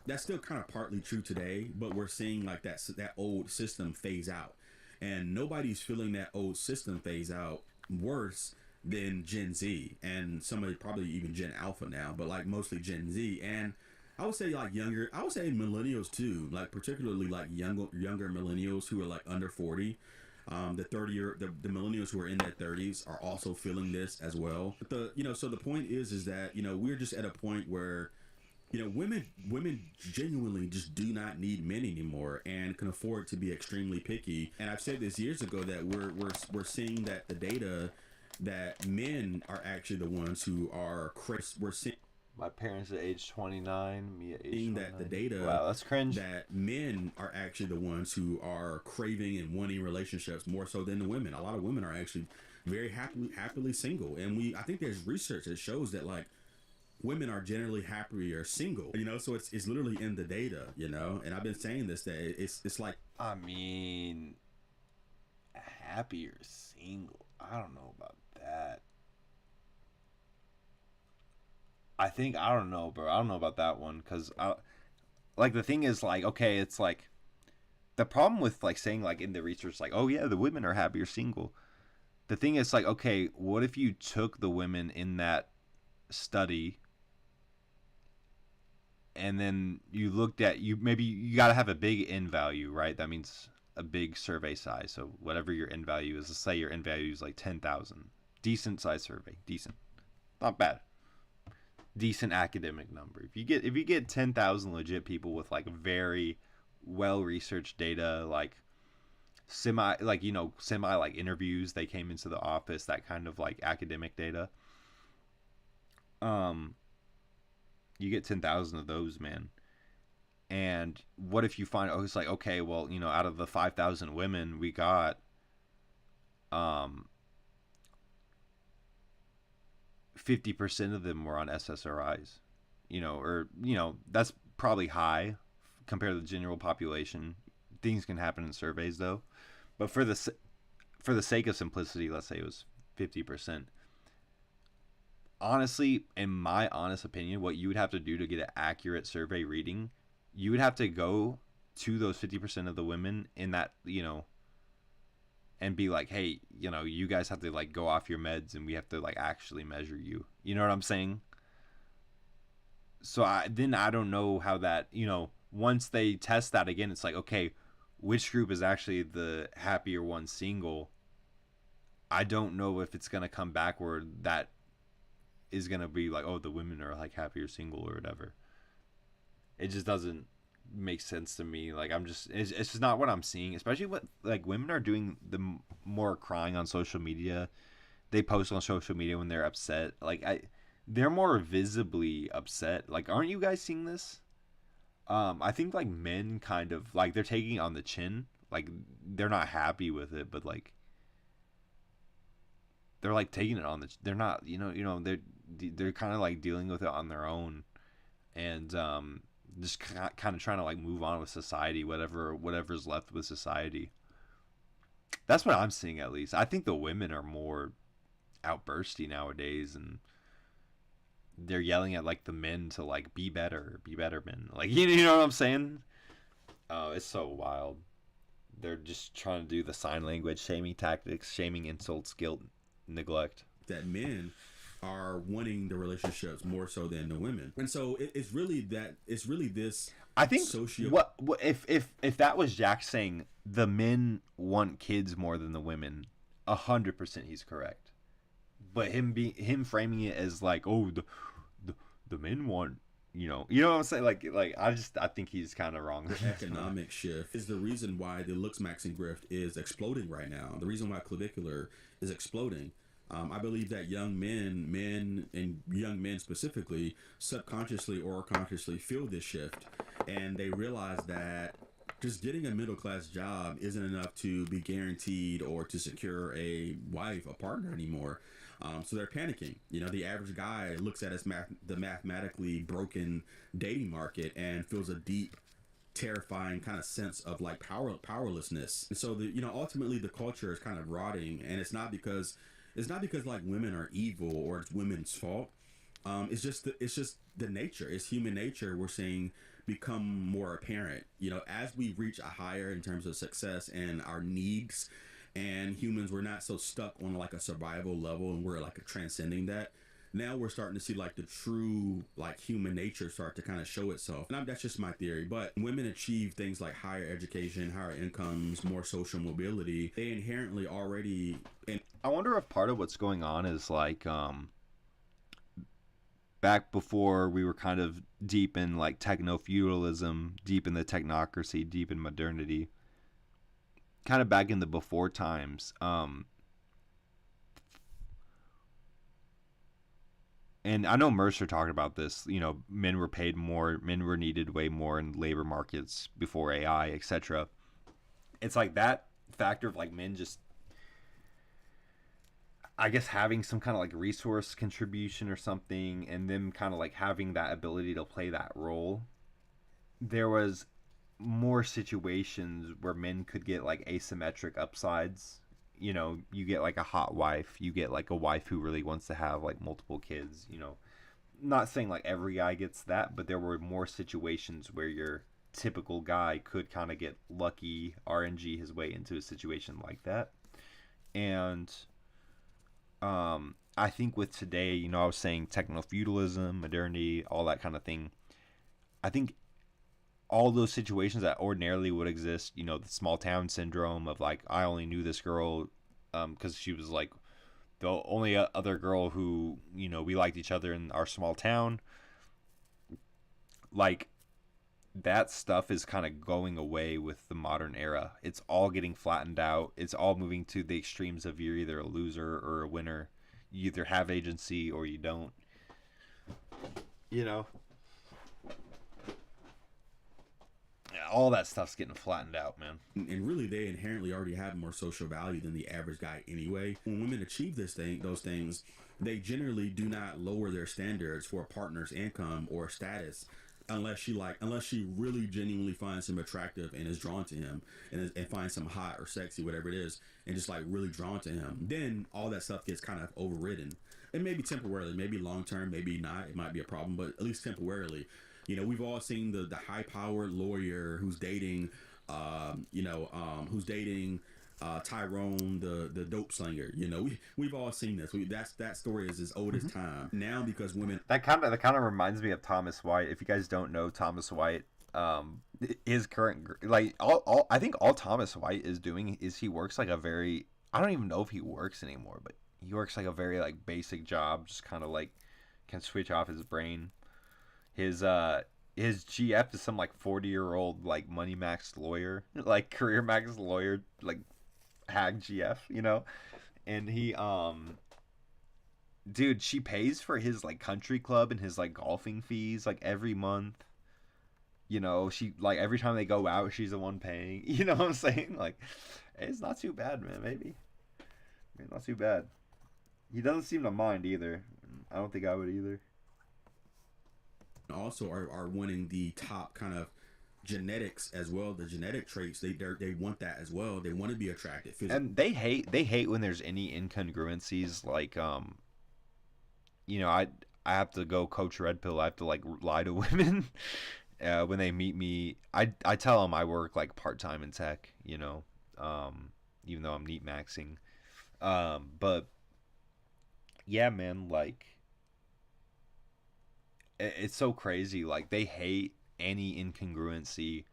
that's still kind of partly true today, but we're seeing like that old system phase out, and nobody's feeling that old system phase out worse than Gen Z, and somebody probably even Gen Alpha now, but like mostly Gen Z. And I would say like I would say millennials too, like particularly like younger millennials who are like under 40. The millennials who are in their 30s are also feeling this as well. But so the point is that, we're just at a point where, women genuinely just do not need men anymore and can afford to be extremely picky. And I've said this years ago that we're seeing that the data that men are actually the ones who are we're seeing. My parents at age 29, me at age 29. That the data, wow, that's cringe. That men are actually the ones who are craving and wanting relationships more so than the women. A lot of women are actually very happily single, and I think there's research that shows that like women are generally happier single. So it's literally in the data. And I've been saying this, that it's like, I mean, happier single. I don't know about that. I don't know, bro. I don't know about that one, because like the thing is like, okay, it's like the problem with like saying like in the research like, oh yeah, the women are happier single. The thing is like, okay, what if you took the women in that study and then you looked at, maybe you got to have a big N value, right? That means a big survey size. So whatever your N value is, let's say your N value is like 10,000. Decent size survey, decent, not bad. Decent academic number. If you get 10,000 legit people with like very well researched data, like semi like interviews, they came into the office, that kind of like academic data, you get 10,000 of those, man. And what if you find, it's like, okay, well, out of the 5,000 women we got, 50% of them were on SSRIs, that's probably high compared to the general population. Things can happen in surveys though, but for the sake of simplicity, let's say it was 50%. Honestly, in my honest opinion, what you would have to do to get an accurate survey reading, you would have to go to those 50% of the women in that, and be like, hey, you guys have to like go off your meds and we have to like actually measure you. You know what I'm saying? So I don't know how that, once they test that again, it's like, okay, which group is actually the happier one single? I don't know if it's going to come back where that is going to be like, oh, the women are like happier single or whatever. It just doesn't make sense to me. Like, it's just not what I'm seeing, especially what like women are doing, the more crying on social media. They post on social media when they're upset. Like they're more visibly upset. Like, aren't you guys seeing this? I think like men kind of like they're taking it on the chin. Like they're not happy with it, but like they're like taking it on the. They're not, they're kind of like dealing with it on their own, and just kind of trying to like move on with society, whatever's left with society. That's what I'm seeing, at least. I think the women are more outbursty nowadays, and they're yelling at like the men to like be better men. Like you know what I'm saying? Oh, it's so wild. They're just trying to do the sign language, shaming tactics, shaming insults, guilt, neglect. That men are wanting the relationships more so than the women, and so it's really this. I think what if that was Jack saying the men want kids more than the women, 100% he's correct. But him framing it as like, oh, the men want, you know what I'm saying? Like I think he's kind of wrong. The economic shift is the reason why the looks maxing grift is exploding right now. The reason why clavicular is exploding. I believe that young men specifically, subconsciously or consciously feel this shift, and they realize that just getting a middle class job isn't enough to be guaranteed or to secure a wife, a partner anymore. So they're panicking. The average guy looks at the mathematically broken dating market and feels a deep, terrifying kind of sense of like powerlessness. And so ultimately the culture is kind of rotting, and it's not because like women are evil or it's women's fault. It's just the nature. It's human nature. We're seeing become more apparent. As we reach a higher in terms of success and our needs, and humans, we're not so stuck on like a survival level, and we're like transcending that. Now we're starting to see like the true like human nature start to kind of show itself. And that's just my theory. But women achieve things like higher education, higher incomes, more social mobility. They inherently already. And I wonder if part of what's going on is like back before we were kind of deep in like techno-feudalism, deep in the technocracy, deep in modernity, kind of back in the before times. And I know Mercer talked about this, men were paid more, men were needed way more in labor markets before AI, etc. It's like that factor of like men just, I guess, having some kind of like resource contribution or something, and them kind of like having that ability to play that role. There was more situations where men could get like asymmetric upsides. You get like a hot wife, you get like a wife who really wants to have like multiple kids. Not saying like every guy gets that, but there were more situations where your typical guy could kind of get lucky, RNG his way into a situation like that. And I think with today, I was saying techno-feudalism, modernity, all that kind of thing. I think all those situations that ordinarily would exist, the small town syndrome of like, I only knew this girl because she was like the only other girl who, we liked each other in our small town. Like, that stuff is kind of going away with the modern era. It's all getting flattened out. It's all moving to the extremes of you're either a loser or a winner. You either have agency or you don't. All that stuff's getting flattened out, man. And really, they inherently already have more social value than the average guy anyway. When women achieve those things, they generally do not lower their standards for a partner's income or status, unless she really genuinely finds him attractive and is drawn to him, and finds him hot or sexy, whatever it is, and just like really drawn to him. Then all that stuff gets kind of overridden, and maybe temporarily, maybe long term, maybe not. It might be a problem, but at least temporarily. We've all seen the high-powered lawyer who's dating, Tyrone, the dope slinger. We've all seen this. That story is as old as time. Now, because women, that kind of reminds me of Thomas White. If you guys don't know Thomas White, his current like I think all Thomas White is doing is he works like a very, I don't even know if he works anymore, but he works like a very like basic job, just kind of like can switch off his brain. His GF is some like 40-year-old like money max lawyer, like career max lawyer, like hag GF, and he dude, she pays for his like country club and his like golfing fees like every month. You know, she like every time they go out, she's the one paying. You know what I'm saying? Like, it's not too bad, man. Maybe not too bad. He doesn't seem to mind either. I don't think I would either. Also, are wanting the top kind of genetics as well. The genetic traits, they want that as well. They want to be attractive. And they hate when there's any incongruencies. Like, you know, I have to go coach Red Pill. I have to like lie to women when they meet me. I tell them I work like part-time in tech, you know, even though I'm neat maxing. But yeah, man, like it's so crazy. Like they hate any incongruency.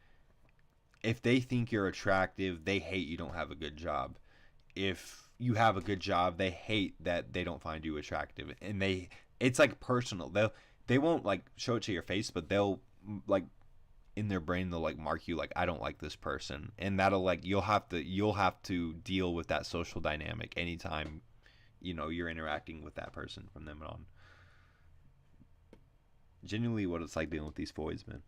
If they think you're attractive, they hate you don't have a good job. If you have a good job, they hate that they don't find you attractive. And it's like personal. They won't like show it to your face, but they'll like in their brain they'll like mark you like I don't like this person. And that'll like you'll have to deal with that social dynamic anytime, you know, you're interacting with that person from then on. Genuinely what it's like dealing with these boys, man.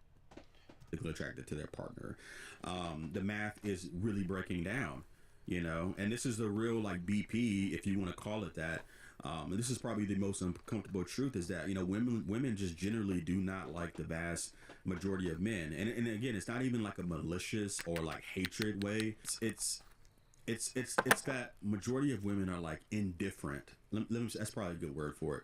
Attracted to their partner. The math is really breaking down, you know, and this is the real like BP, if you want to call it that. And this is probably the most uncomfortable truth is that, you know, women just generally do not like the vast majority of men. And again, it's not even like a malicious or like hatred way. It's that majority of women are like indifferent. That's probably a good word for it.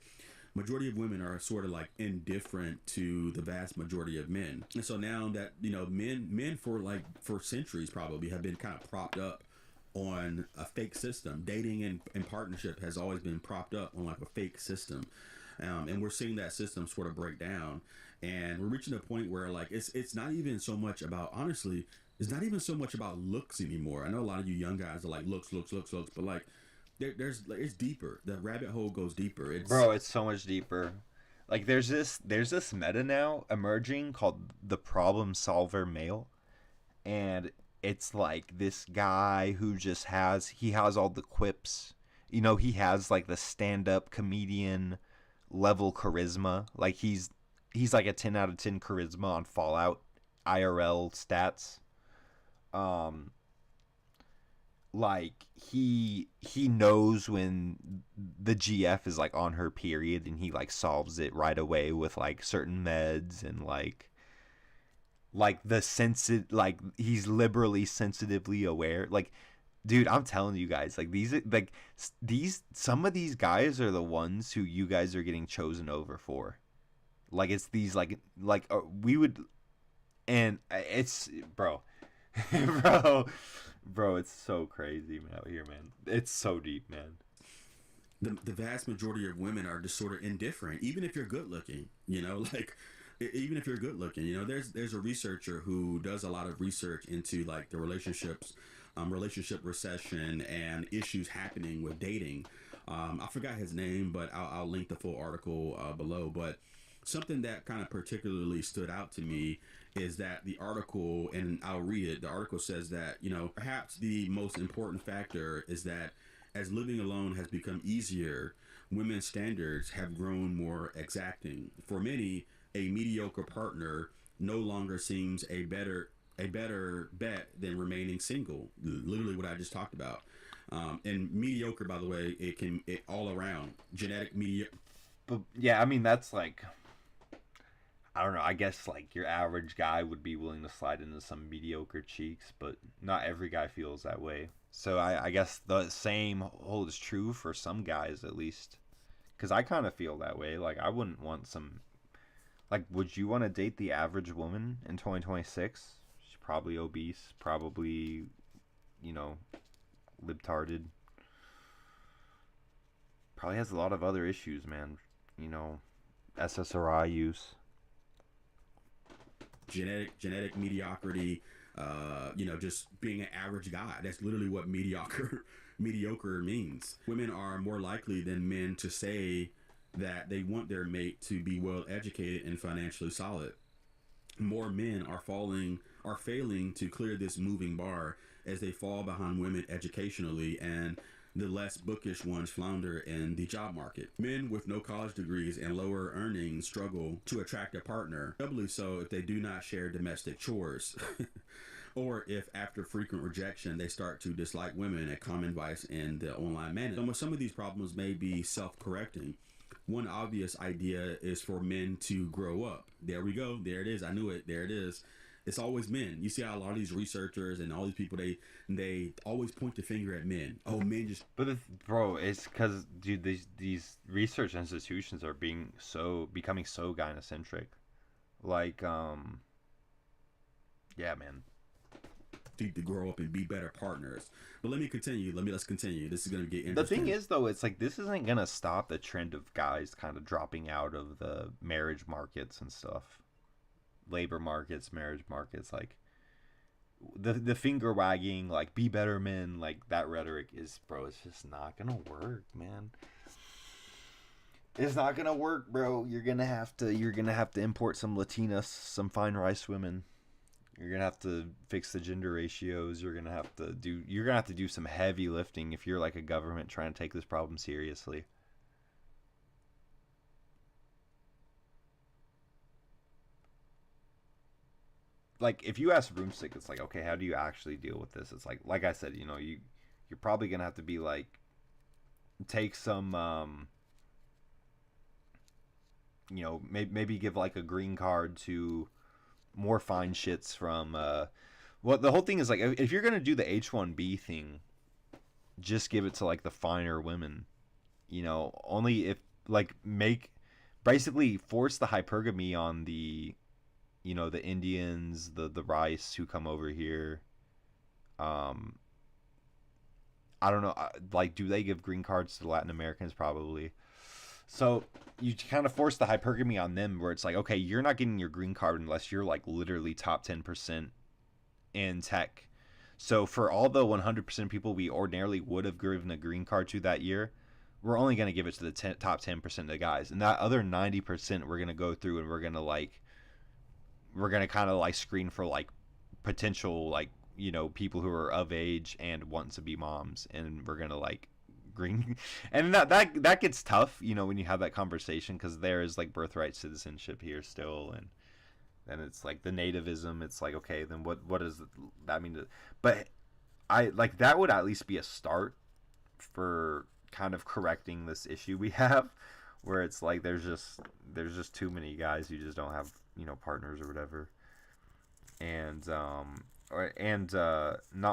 Majority of women are sort of like indifferent to the vast majority of men. And so now that, you know, men for centuries probably have been kind of propped up on a fake system. Dating and partnership has always been propped up on like a fake system. And we're seeing that system sort of break down. And we're reaching a point where like it's not even so much about, honestly, it's not even so much about looks anymore. I know a lot of you young guys are like looks, but like it's deeper. The rabbit hole goes deeper. It's so much deeper. Like there's this meta now emerging called the problem solver male, and it's like this guy who just has all the quips. You know, he has like the stand-up comedian level charisma. Like he's like a 10 out of 10 charisma on Fallout IRL stats. Like he knows when the GF is like on her period, and he like solves it right away with like certain meds, and like the he's liberally sensitively aware. Like, dude, I'm telling you guys, like some of these guys are the ones who you guys are getting chosen over for. Like it's these we would, and it's bro, it's so crazy, man, out here, man. It's so deep, man. The vast majority of women are just sort of indifferent, even if you're good looking, you know, like even if you're good looking, you know, there's a researcher who does a lot of research into like the relationship recession and issues happening with dating. I forgot his name, but I'll link the full article below. But something that kind of particularly stood out to me is that the article, and I'll read it, the article says that, you know, perhaps the most important factor is that as living alone has become easier, women's standards have grown more exacting. For many, a mediocre partner no longer seems a better bet than remaining single. Literally what I just talked about. And mediocre, by the way, it all around genetic mediocre. But yeah, I mean, that's like, I don't know, I guess like your average guy would be willing to slide into some mediocre cheeks, but not every guy feels that way. So I guess the same holds true for some guys, at least, because I kind of feel that way. Like I wouldn't want some, like, would you want to date the average woman in 2026? She's probably obese, probably, you know, libtarded, probably has a lot of other issues, man, you know, SSRI use, genetic mediocrity, you know, just being an average guy. That's literally what mediocre means. Women are more likely than men to say that they want their mate to be well educated and financially solid. More men are failing to clear this moving bar as they fall behind women educationally, and the less bookish ones flounder in the job market. Men with no college degrees and lower earnings struggle to attract a partner, doubly so if they do not share domestic chores. Or if after frequent rejection they start to dislike women, a common vice in the online man. Some of these problems may be self-correcting. One obvious idea is for men to grow up. There we go. There it is. I knew it. There it is. It's always men. You see how a lot of these researchers and all these people, they always point the finger at men. Oh, men just. But bro, it's because dude, these research institutions are becoming so gynocentric. Like, yeah, man. To grow up and be better partners. But let's continue. Let's continue. This is gonna get interesting. The thing is, though, it's like this isn't gonna stop the trend of guys kind of dropping out of the marriage markets and stuff. Labor markets, marriage markets, like the finger wagging, like be better men, like that rhetoric is, bro, it's just not gonna work, man. It's not gonna work, bro. You're gonna have to import some Latinas, some fine rice women. You're gonna have to fix the gender ratios. You're gonna have to do some heavy lifting if you're like a government trying to take this problem seriously. Like, if you ask Broomstick, it's like, okay, how do you actually deal with this? It's like I said, you're probably gonna have to be like, take some, maybe give like a green card to more fine shits from, well, the whole thing is like, if you're gonna do the H-1B thing, just give it to like the finer women, only if like basically force the hypergamy on the Indians, the rice who come over here. I don't know, like, do they give green cards to Latin Americans? Probably. So you kind of force the hypergamy on them, where it's like, okay, you're not getting your green card unless you're like literally top 10% in tech. So for all the 100% of people we ordinarily would have given a green card to that year, we're only going to give it to the top 10% of the guys. And that other 90% we're going to go through, and we're going to kind of like screen for like potential, like, people who are of age and want to be moms, and we're going to like green. And that gets tough, when you have that conversation, because there is like birthright citizenship here still, and then it's like the nativism. It's like, okay, then what does that mean but I like that would at least be a start for kind of correcting this issue we have, where it's like there's just too many guys who just don't have partners or whatever. And not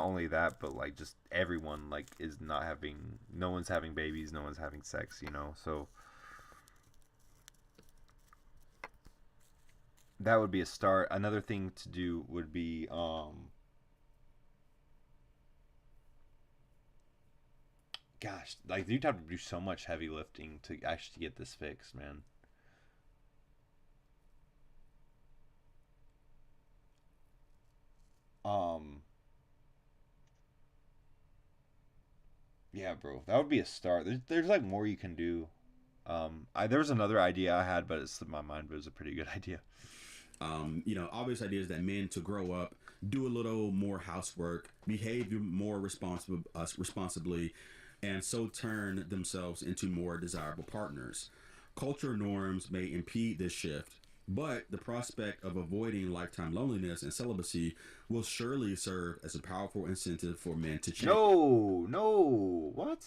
only that, but like just everyone like is no one's having babies, no one's having sex, so that would be a start. Another thing to do would be gosh, like you'd have to do so much heavy lifting to actually get this fixed, man. Yeah, bro, that would be a start. There's like more you can do. There was another idea I had, but it slipped my mind, but it was a pretty good idea. Obvious ideas that men to grow up, do a little more housework, behave more responsibly, and so turn themselves into more desirable partners. Culture norms may impede this shift, but the prospect of avoiding lifetime loneliness and celibacy will surely serve as a powerful incentive for men to change. No, what?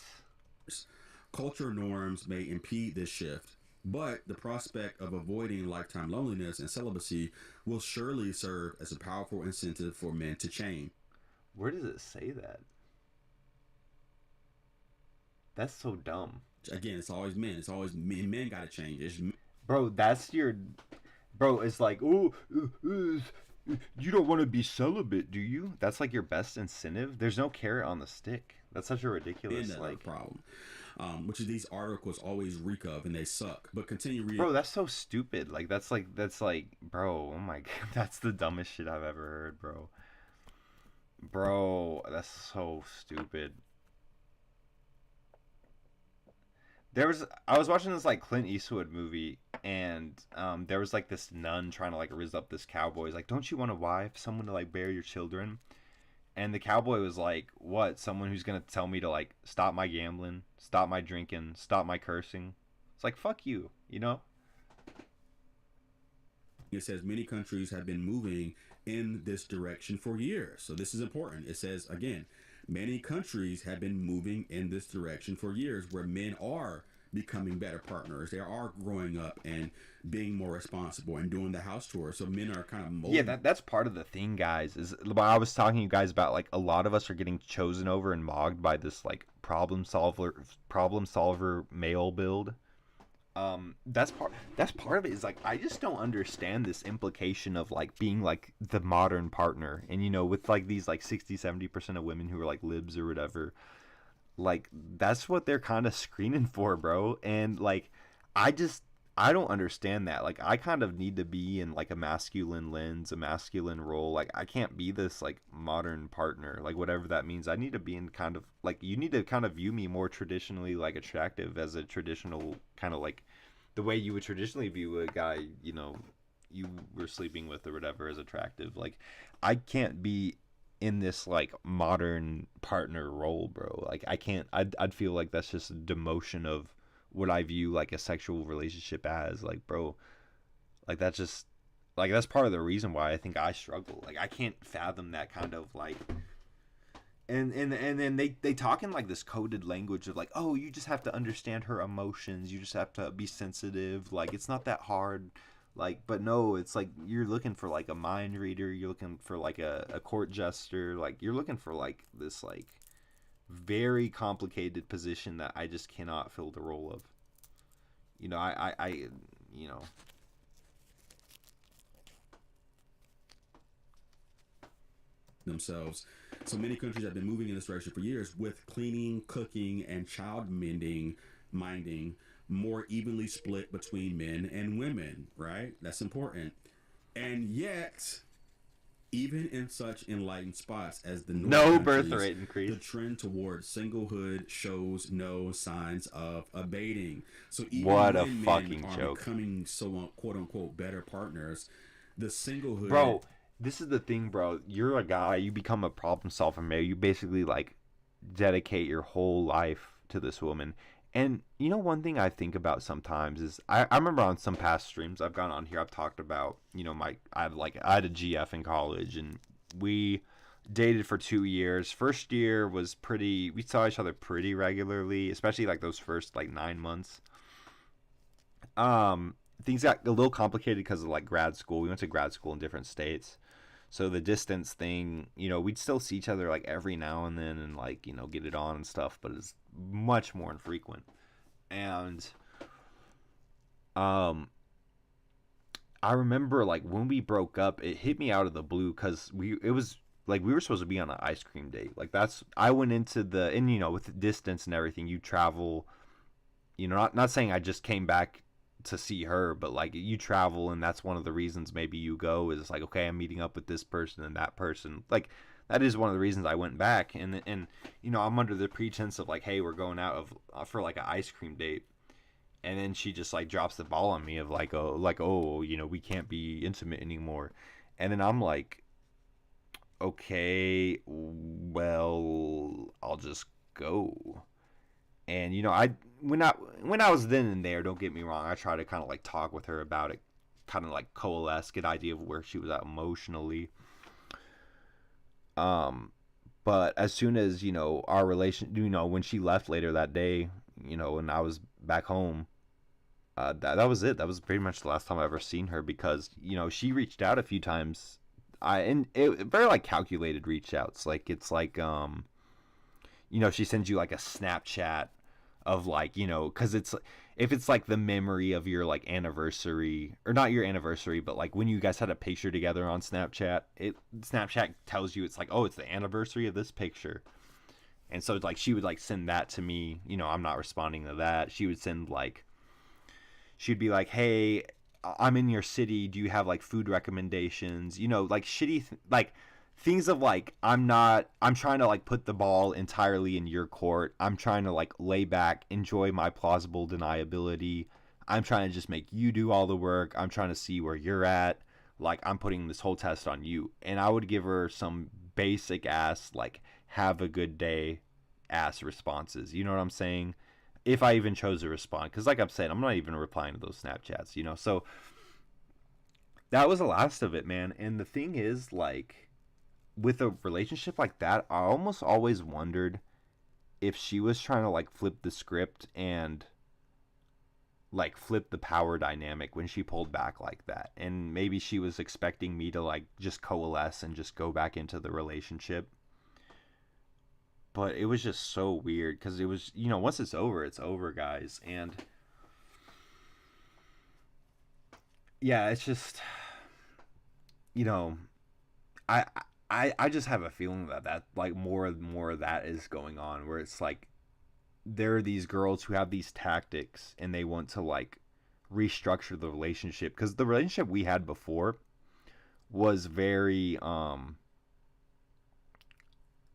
Culture norms may impede this shift, but the prospect of avoiding lifetime loneliness and celibacy will surely serve as a powerful incentive for men to change. Where does it say that? That's so dumb. Again, it's always men. It's always men. Men gotta change. Bro, it's like, oh, you don't want to be celibate, do you? That's like your best incentive. There's no carrot on the stick. That's such a ridiculous problem. Which is these articles always reek of, and they suck. But continue reading. Bro, that's so stupid. Like that's like, bro, oh my god, that's the dumbest shit I've ever heard, bro. Bro, that's so stupid. I was watching this like Clint Eastwood movie, and there was like this nun trying to like raise up this cowboy. He's like, don't you want a wife, someone to like bear your children? And the cowboy was like, what? Someone who's going to tell me to, like, stop my gambling, stop my drinking, stop my cursing. It's like, fuck you, you know? It says many countries have been moving in this direction for years. So this is important. It says, again, many countries have been moving in this direction for years, where men are becoming better partners. They are growing up and being more responsible and doing the house chores. So men are kind of molding. Yeah, that's part of the thing, guys. Is what I was talking to you guys about. Like, a lot of us are getting chosen over and mogged by this, like, problem solver male build. That's part of it. Is like, I just don't understand this implication of, like, being like the modern partner. And, you know, with like these like 60-70% of women who are like libs or whatever, like, that's what they're kind of screening for, bro. And like, I don't understand that. Like, I kind of need to be in like a masculine lens, a masculine role. Like, I can't be this like modern partner, like whatever that means. I need to be in kind of like, you need to kind of view me more traditionally like attractive, as a traditional kind of like the way you would traditionally view a guy, you know, you were sleeping with or whatever, as attractive. Like, I can't be in this like modern partner role, bro. Like, I can't. I'd feel like that's just a demotion of what I view like a sexual relationship as. Like, bro, like, that's just like, that's part of the reason why I think I struggle. Like, I can't fathom that kind of like, and then they talk in like this coded language of like, oh, you just have to understand her emotions, you just have to be sensitive, like, it's not that hard. Like, but no, it's like, you're looking for like a mind reader, you're looking for like a court jester, like, you're looking for like this like very complicated position that I just cannot fill the role of. You know, I you know. Themselves. So many countries have been moving in this direction for years, with cleaning, cooking, and child minding more evenly split between men and women, right? That's important. And yet, even in such enlightened spots as the North no countries, birth rate increase, the trend towards singlehood shows no signs of abating. So even what a when fucking men are joke. becoming so quote unquote better partners, the singlehood, bro. This is the thing, bro. You're a guy, you become a problem solver, man. You basically like dedicate your whole life to this woman. And you know, one thing I think about sometimes is I remember on some past streams I've gone on here, I've talked about, you know, I had a GF in college, and we dated for 2 years. First year was we saw each other pretty regularly, especially like those first like 9 months. Things got a little complicated because of like grad school. We went to grad school in different states. So the distance thing, you know, we'd still see each other like every now and then and like, you know, get it on and stuff, but it's much more infrequent. And I remember like when we broke up, it hit me out of the blue, because it was like we were supposed to be on an ice cream date. Like, I went into and you know, with the distance and everything, you travel, you know, not saying I just came back to see her, but like, you travel, and that's one of the reasons maybe you go, is like, okay, I'm meeting up with this person and that person. Like, that is one of the reasons I went back. And you know, I'm under the pretense of like, hey, we're going out for like an ice cream date, and then she just like drops the ball on me of like, oh, you know, we can't be intimate anymore. And then I'm like, okay, well, I'll just go. And you know, when I was then and there, don't get me wrong, I tried to kind of like talk with her about it, kind of like coalesce, get an idea of where she was at emotionally. But as soon as, you know, our relation, you know, when she left later that day, you know, and I was back home, that was it. That was pretty much the last time I ever seen her, because, you know, she reached out a few times. And it very like calculated reach outs. Like, it's like, you know, she sends you like a Snapchat of like, you know, because if it's like the memory of your like anniversary, or not your anniversary, but like when you guys had a picture together on Snapchat, Snapchat tells you it's like, oh, it's the anniversary of this picture. And so it's like, she would like send that to me, you know, I'm not responding to that. She would send like, she'd be like, hey, I'm in your city, do you have like food recommendations, you know, like shitty like things of like, I'm trying to like put the ball entirely in your court. I'm trying to like lay back, enjoy my plausible deniability. I'm trying to just make you do all the work. I'm trying to see where you're at. Like, I'm putting this whole test on you. And I would give her some basic ass, like, have a good day ass responses. You know what I'm saying? If I even chose to respond, because like I'm saying, I'm not even replying to those Snapchats, you know. So that was the last of it, man. And the thing is, like, with a relationship like that, I almost always wondered if she was trying to, like, flip the script and, like, flip the power dynamic when she pulled back like that. And maybe she was expecting me to, like, just coalesce and just go back into the relationship. But it was just so weird, because it was, you know, once it's over, guys. And yeah, it's just, you know, I just have a feeling that like more and more of that is going on, where it's like there are these girls who have these tactics and they want to, like, restructure the relationship, because the relationship we had before was very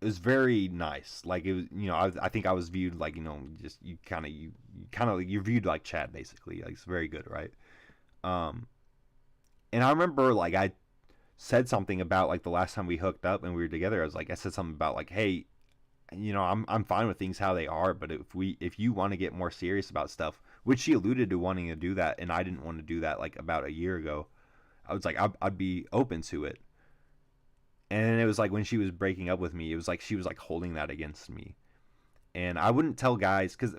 it was very nice. Like, it was, you know, I think I was viewed like, you know, just you're viewed like Chad, basically. Like, it's very good, right? And I remember, like, I said something about, like, the last time we hooked up and we were together. I said something about, like, hey, you know, I'm fine with things how they are, but if you want to get more serious about stuff, which she alluded to wanting to do that, and I didn't want to do that, like, about a year ago. I was like, I'd be open to it. And it was like when she was breaking up with me, it was like she was, like, holding that against me. And I wouldn't tell guys, because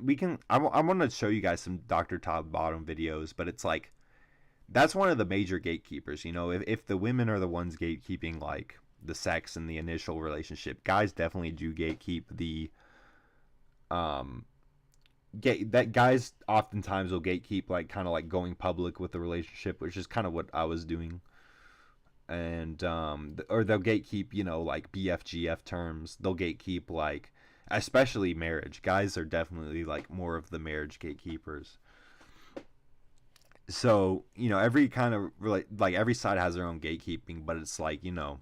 I want to show you guys some Dr. Todd Bottom videos, but it's like, that's one of the major gatekeepers, you know. If the women are the ones gatekeeping, like, the sex and the initial relationship, guys definitely do gatekeep the guys oftentimes will gatekeep, like, kind of like going public with the relationship, which is kind of what I was doing. And or they'll gatekeep, you know, like, BFGF terms. They'll gatekeep, like, especially marriage. Guys are definitely, like, more of the marriage gatekeepers. So, you know, every kind of, like, every side has their own gatekeeping, but it's like, you know,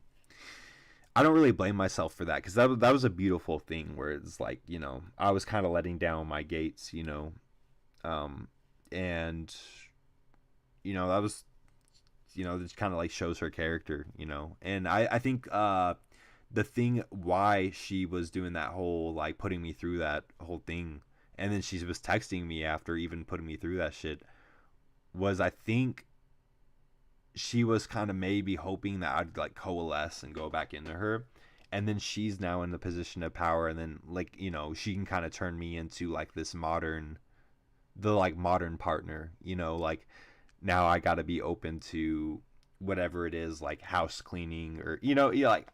I don't really blame myself for that, because that was a beautiful thing, where it's like, you know, I was kind of letting down my gates, you know, and, you know, that was, you know, this kind of, like, shows her character, you know. And I think the thing why she was doing that whole, like, putting me through that whole thing, and then she was texting me after even putting me through that shit, was, I think she was kind of maybe hoping that I'd, like, coalesce and go back into her, and then she's now in the position of power, and then, like, you know, she can kind of turn me into, like, this modern partner, you know. Like, now I got to be open to whatever it is, like house cleaning, or, you know, yeah, like,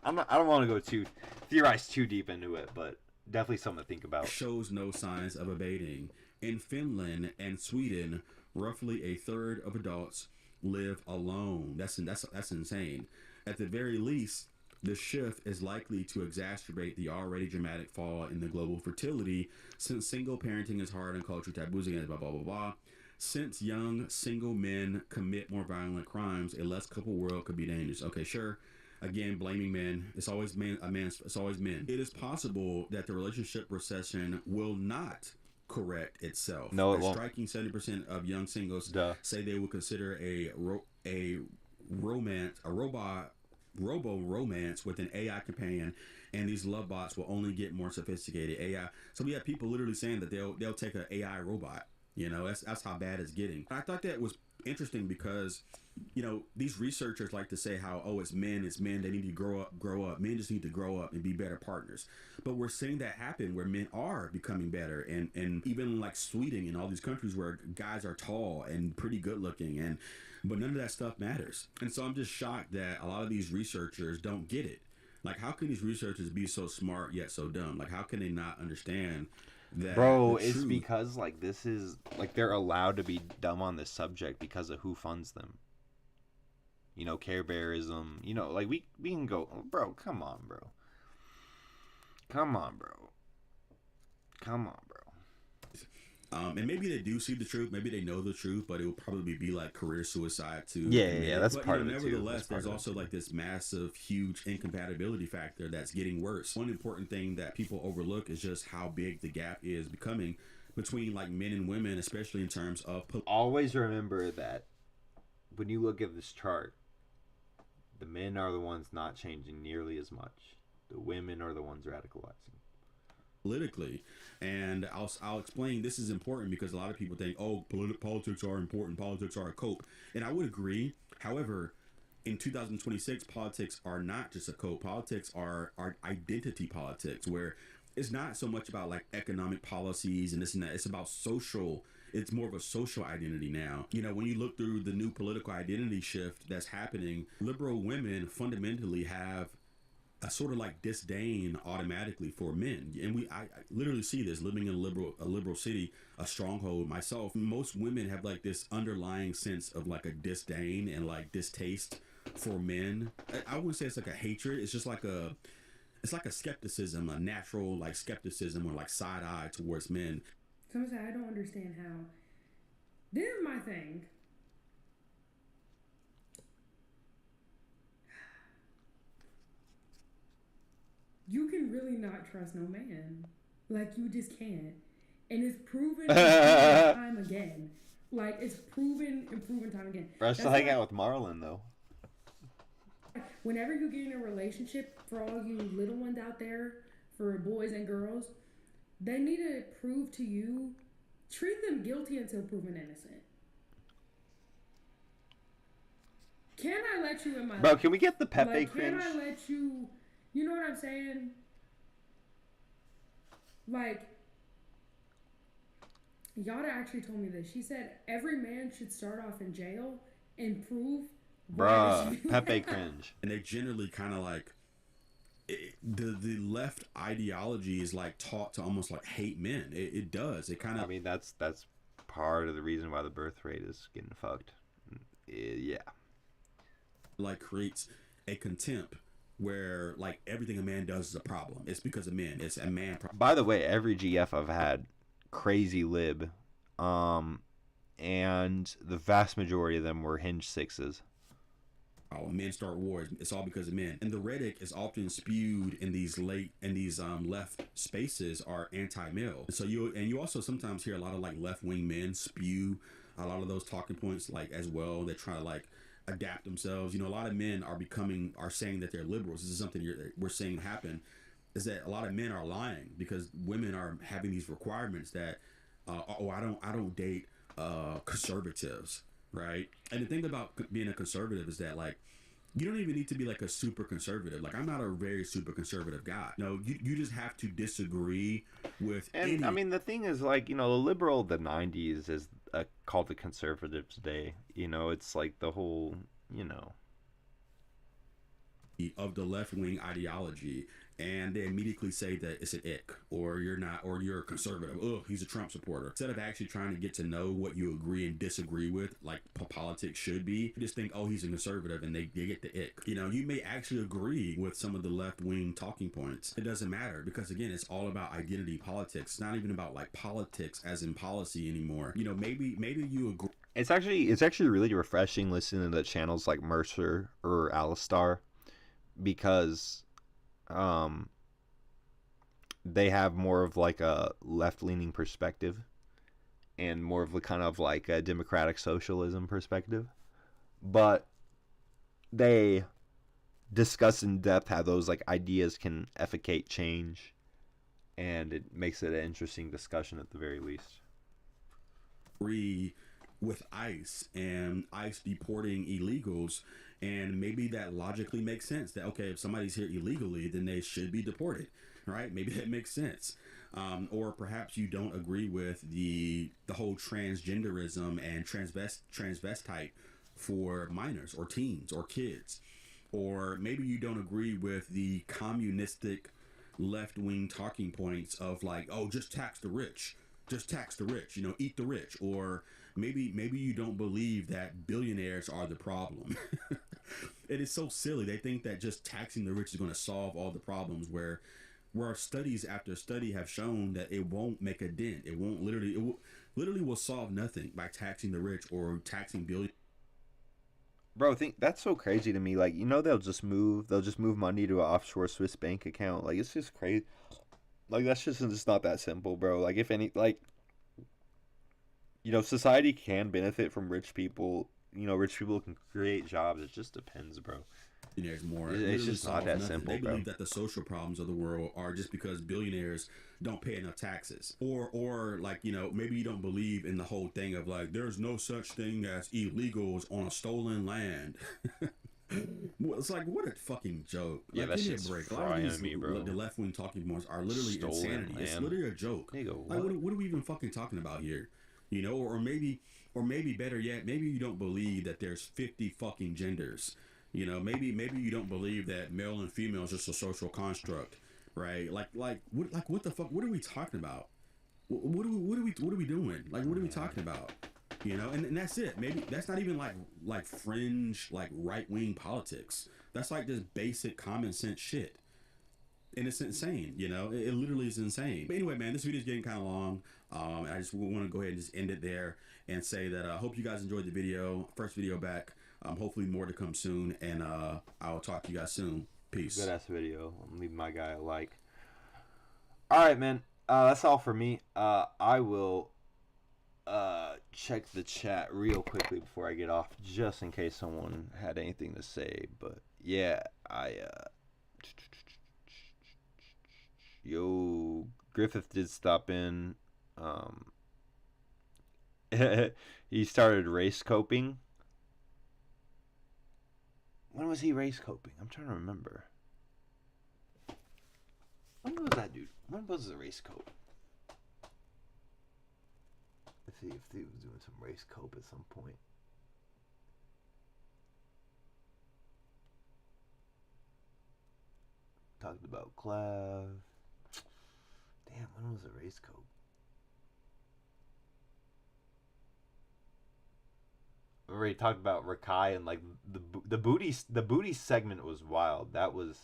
I don't want to theorize too deep into it, but definitely something to think about. Shows no signs of abating. In Finland and Sweden, roughly a third of adults live alone. That's insane. At the very least, the shift is likely to exacerbate the already dramatic fall in the global fertility, since single parenting is hard and culture taboos against blah blah blah blah. Since young single men commit more violent crimes, a less couple world could be dangerous. Okay, sure. Again, blaming men. It's always it's always men. It is possible that the relationship recession will not correct itself. No, it a won't. striking 70% of young singles say they would consider a robo-romance with an AI companion, and these love bots will only get more sophisticated. AI. So we have people literally saying that they'll take an AI robot. You know, that's how bad it's getting. I thought that was interesting because, you know, these researchers like to say how, oh, it's men, they need to grow up. Men just need to grow up and be better partners. But we're seeing that happen where men are becoming better, and even like Sweden and all these countries where guys are tall and pretty good looking, but none of that stuff matters. And so I'm just shocked that a lot of these researchers don't get it. Like, how can these researchers be so smart yet so dumb? Like, how can they not understand that? Bro, it's because, like, this is, like, they're allowed to be dumb on this subject because of who funds them. You know, Care Bearism. You know, like, we can go, bro, come on, bro. And maybe they do see the truth. Maybe they know the truth, but it will probably be like career suicide too. Yeah, that's part of it too. Nevertheless, there's also like this massive, huge incompatibility factor that's getting worse. One important thing that people overlook is just how big the gap is becoming between like men and women, especially in terms of. Always remember that when you look at this chart, the men are the ones not changing nearly as much. The women are the ones radicalizing. Politically, and I'll explain. This is important because a lot of people think, oh, politics are important, politics are a cope, and I would agree. However, in 2026, politics are not just a cope. Politics are identity politics, where it's not so much about like economic policies and this and that. It's about social. It's more of a social identity now. You know, when you look through the new political identity shift that's happening, liberal women fundamentally have a sort of like disdain automatically for men, and I literally see this living in a liberal city, a stronghold myself. Most women have like this underlying sense of like a disdain and like distaste for men. I wouldn't say it's like a hatred. It's just like it's like a skepticism, a natural like skepticism or like side eye towards men. Someone said, I don't understand how. This is my thing. You can really not trust no man. Like, you just can't. And it's proven time again. Like, it's proven and proven time again. I still hang out with Marlon, though. Whenever you get in a relationship, for all you little ones out there, for boys and girls, they need to prove to you, treat them guilty until proven innocent. Can I let you in my life? Bro, can we get the Pepe like, cringe? Can I let you... You know what I'm saying? Like, Yada actually told me this. She said every man should start off in jail and prove... Bruh, Pepe cringe. And they generally kind of like... the left ideology is like taught to almost like hate men. It does. It kind of... I mean, that's part of the reason why the birth rate is getting fucked. Yeah. Like creates a contempt where like everything a man does is a problem. It's because of men. It's a man problem. By the way, every GF I've had, crazy lib, and the vast majority of them were hinge sixes. Oh, men start wars. It's all because of men. And the rhetoric is often spewed in these left spaces are anti-male. So you also sometimes hear a lot of like left-wing men spew a lot of those talking points like as well. They try to like adapt themselves. You know, a lot of men are saying that they're liberals. This is something we're seeing happen, is that a lot of men are lying because women are having these requirements that I don't date conservatives, right? And the thing about being a conservative is that like you don't even need to be like a super conservative. Like I'm not a very super conservative guy. No, you just have to disagree with and I mean the thing is like, you know, the liberal of the 90s is called the conservatives day. You know, it's like the whole, you know, of the left-wing ideology, and they immediately say that it's an ick, or you're not, or you're a conservative. Oh, he's a Trump supporter. Instead of actually trying to get to know what you agree and disagree with, like politics should be, you just think, oh, he's a conservative, and they get the ick. You know, you may actually agree with some of the left-wing talking points. It doesn't matter, because again, it's all about identity politics. It's not even about like politics as in policy anymore. You know, maybe you agree. It's actually really refreshing listening to channels like Mercer or Alistar, because they have more of like a left-leaning perspective and more of a kind of like a democratic socialism perspective, but they discuss in depth how those like ideas can effectuate change, and it makes it an interesting discussion at the very least. With ICE and ICE deporting illegals, and maybe that logically makes sense that okay, if somebody's here illegally, then they should be deported, right? Maybe that makes sense. Or perhaps you don't agree with the whole transgenderism and transvestite for minors or teens or kids, or maybe you don't agree with the communistic left-wing talking points of like, oh, just tax the rich, you know, eat the rich. Or maybe you don't believe that billionaires are the problem. It is so silly. They think that just taxing the rich is going to solve all the problems, where studies after study have shown that it won't make a dent. It literally will solve nothing by taxing the rich or taxing billionaires. Bro, that's so crazy to me. Like, you know, they'll just move money to an offshore Swiss bank account. Like, it's just crazy. Like, that's just not that simple, bro. Like, if any, like, you know, society can benefit from rich people. You know, rich people can create jobs. It just depends, bro. billionaires more. It's literally just not solve that nothing. simple, They bro. believe that the social problems of the world are just because billionaires don't pay enough taxes, or like, you know, maybe you don't believe in the whole thing of like there's no such thing as illegals on a stolen land. Well, it's like, what a fucking joke. Yeah, Like, that give me a shit's break. A lot of frying these me, bro. the left wing talking points are literally Stolen insanity. It's land. literally a joke. Nigga, Like, what? what are we even fucking talking about here? You know, or maybe better yet, maybe you don't believe that there's 50 fucking genders. You know, maybe you don't believe that male and female is just a social construct, right? Like what the fuck? What are we talking about? What are we doing? Like, what are we talking about? You know, and that's it. Maybe that's not even like fringe, like right wing politics. That's like just basic common sense shit. And it's insane, you know. It literally is insane. But anyway, man, this video is getting kind of long. I just want to go ahead and just end it there and say that I hope you guys enjoyed the video. First video back. Hopefully more to come soon, and I'll talk to you guys soon. Peace. Good ass video. I'm leaving my guy a like. All right, man. That's all for me. I will check the chat real quickly before I get off, just in case someone had anything to say. But yeah, yo, Griffith did stop in. He started race coping. When was he race coping? I'm trying to remember. When was that, dude? When was the race cope? Let's see if he was doing some race cope at some point. Talked about Clav. Damn, when was the race cope? We already talked about Rakai, and like the booty segment was wild. That was,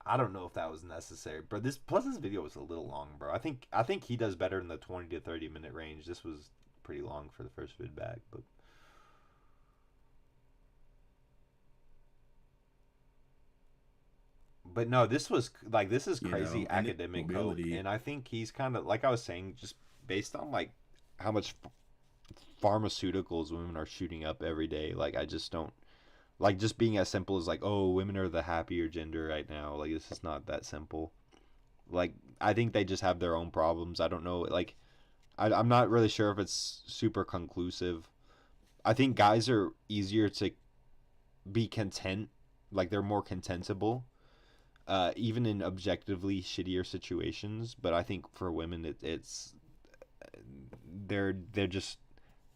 I don't know if that was necessary, but this video was a little long, bro. I think he does better in the 20 to 30 minute range. This was pretty long for the first vid back, but no, this is crazy, academic coke, and I think he's kind of, like I was saying, just based on like how much pharmaceuticals women are shooting up every day. Like, I just don't like just being as simple as like, oh, women are the happier gender right now. Like, this is not that simple. Like, I think they just have their own problems. I don't know. Like, I'm not really sure if it's super conclusive. I think guys are easier to be content. Like, they're more contentable, even in objectively shittier situations. But I think for women, they're just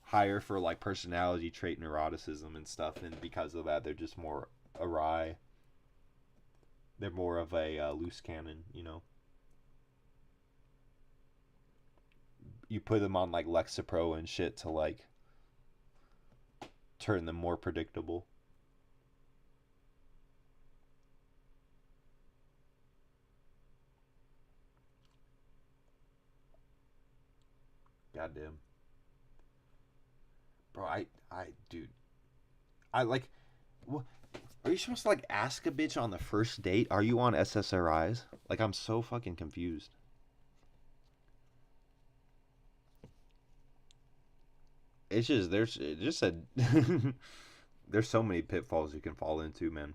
higher for like personality trait neuroticism and stuff, and because of that they're just more awry. They're more of a loose cannon, you know. You put them on like Lexapro and shit to like turn them more predictable. Goddamn. Bro, dude, like, what? Are you supposed to like ask a bitch on the first date, are you on SSRIs? Like, I'm so fucking confused. It's just, there's so many pitfalls you can fall into, man,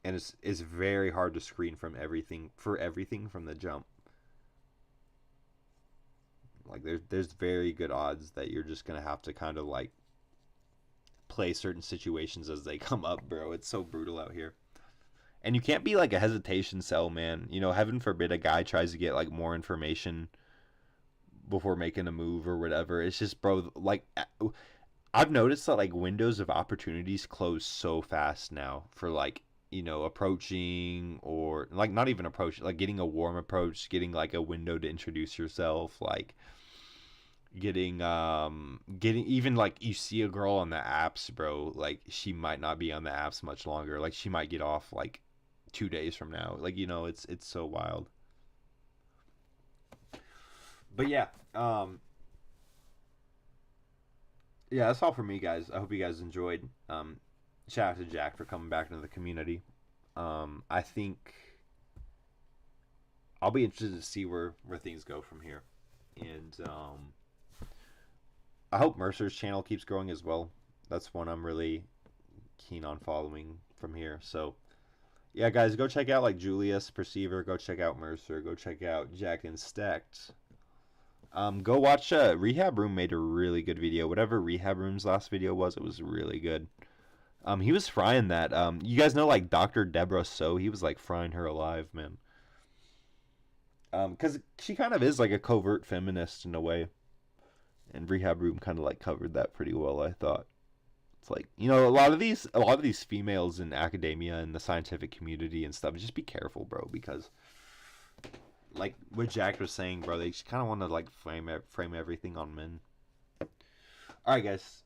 and it's very hard to screen from everything from the jump. Like, there's very good odds that you're just gonna have to kind of like play certain situations as they come up, bro. It's so brutal out here, and you can't be like a hesitation cell, man. You know, heaven forbid a guy tries to get like more information before making a move or whatever. It's just, bro, like, I've noticed that like windows of opportunities close so fast now for like, you know, approaching, or like not even approaching, like getting a warm approach, getting like a window to introduce yourself, like getting even like, you see a girl on the apps, bro, like she might not be on the apps much longer. Like, she might get off like 2 days from now. Like, you know, it's so wild. But yeah, yeah, that's all for me, guys. I hope you guys enjoyed. Shout out to Jack for coming back into the community. I think I'll be interested to see where things go from here. And I hope Mercer's channel keeps growing as well. That's one I'm really keen on following from here. So yeah, guys, go check out like Julius Perceiver, go check out Mercer, go check out Jack and Stacked. Go watch Rehab Room made a really good video. Whatever Rehab Room's last video was, it was really good. He was frying that. You guys know like Dr. Deborah So, he was like frying her alive, man. Because she kind of is like a covert feminist in a way. And Rehab Room kind of like covered that pretty well, I thought. It's like, you know, a lot of these females in academia and the scientific community and stuff, just be careful, bro, because like what Jack was saying, bro, they just kind of want to like frame everything on men. All right, guys.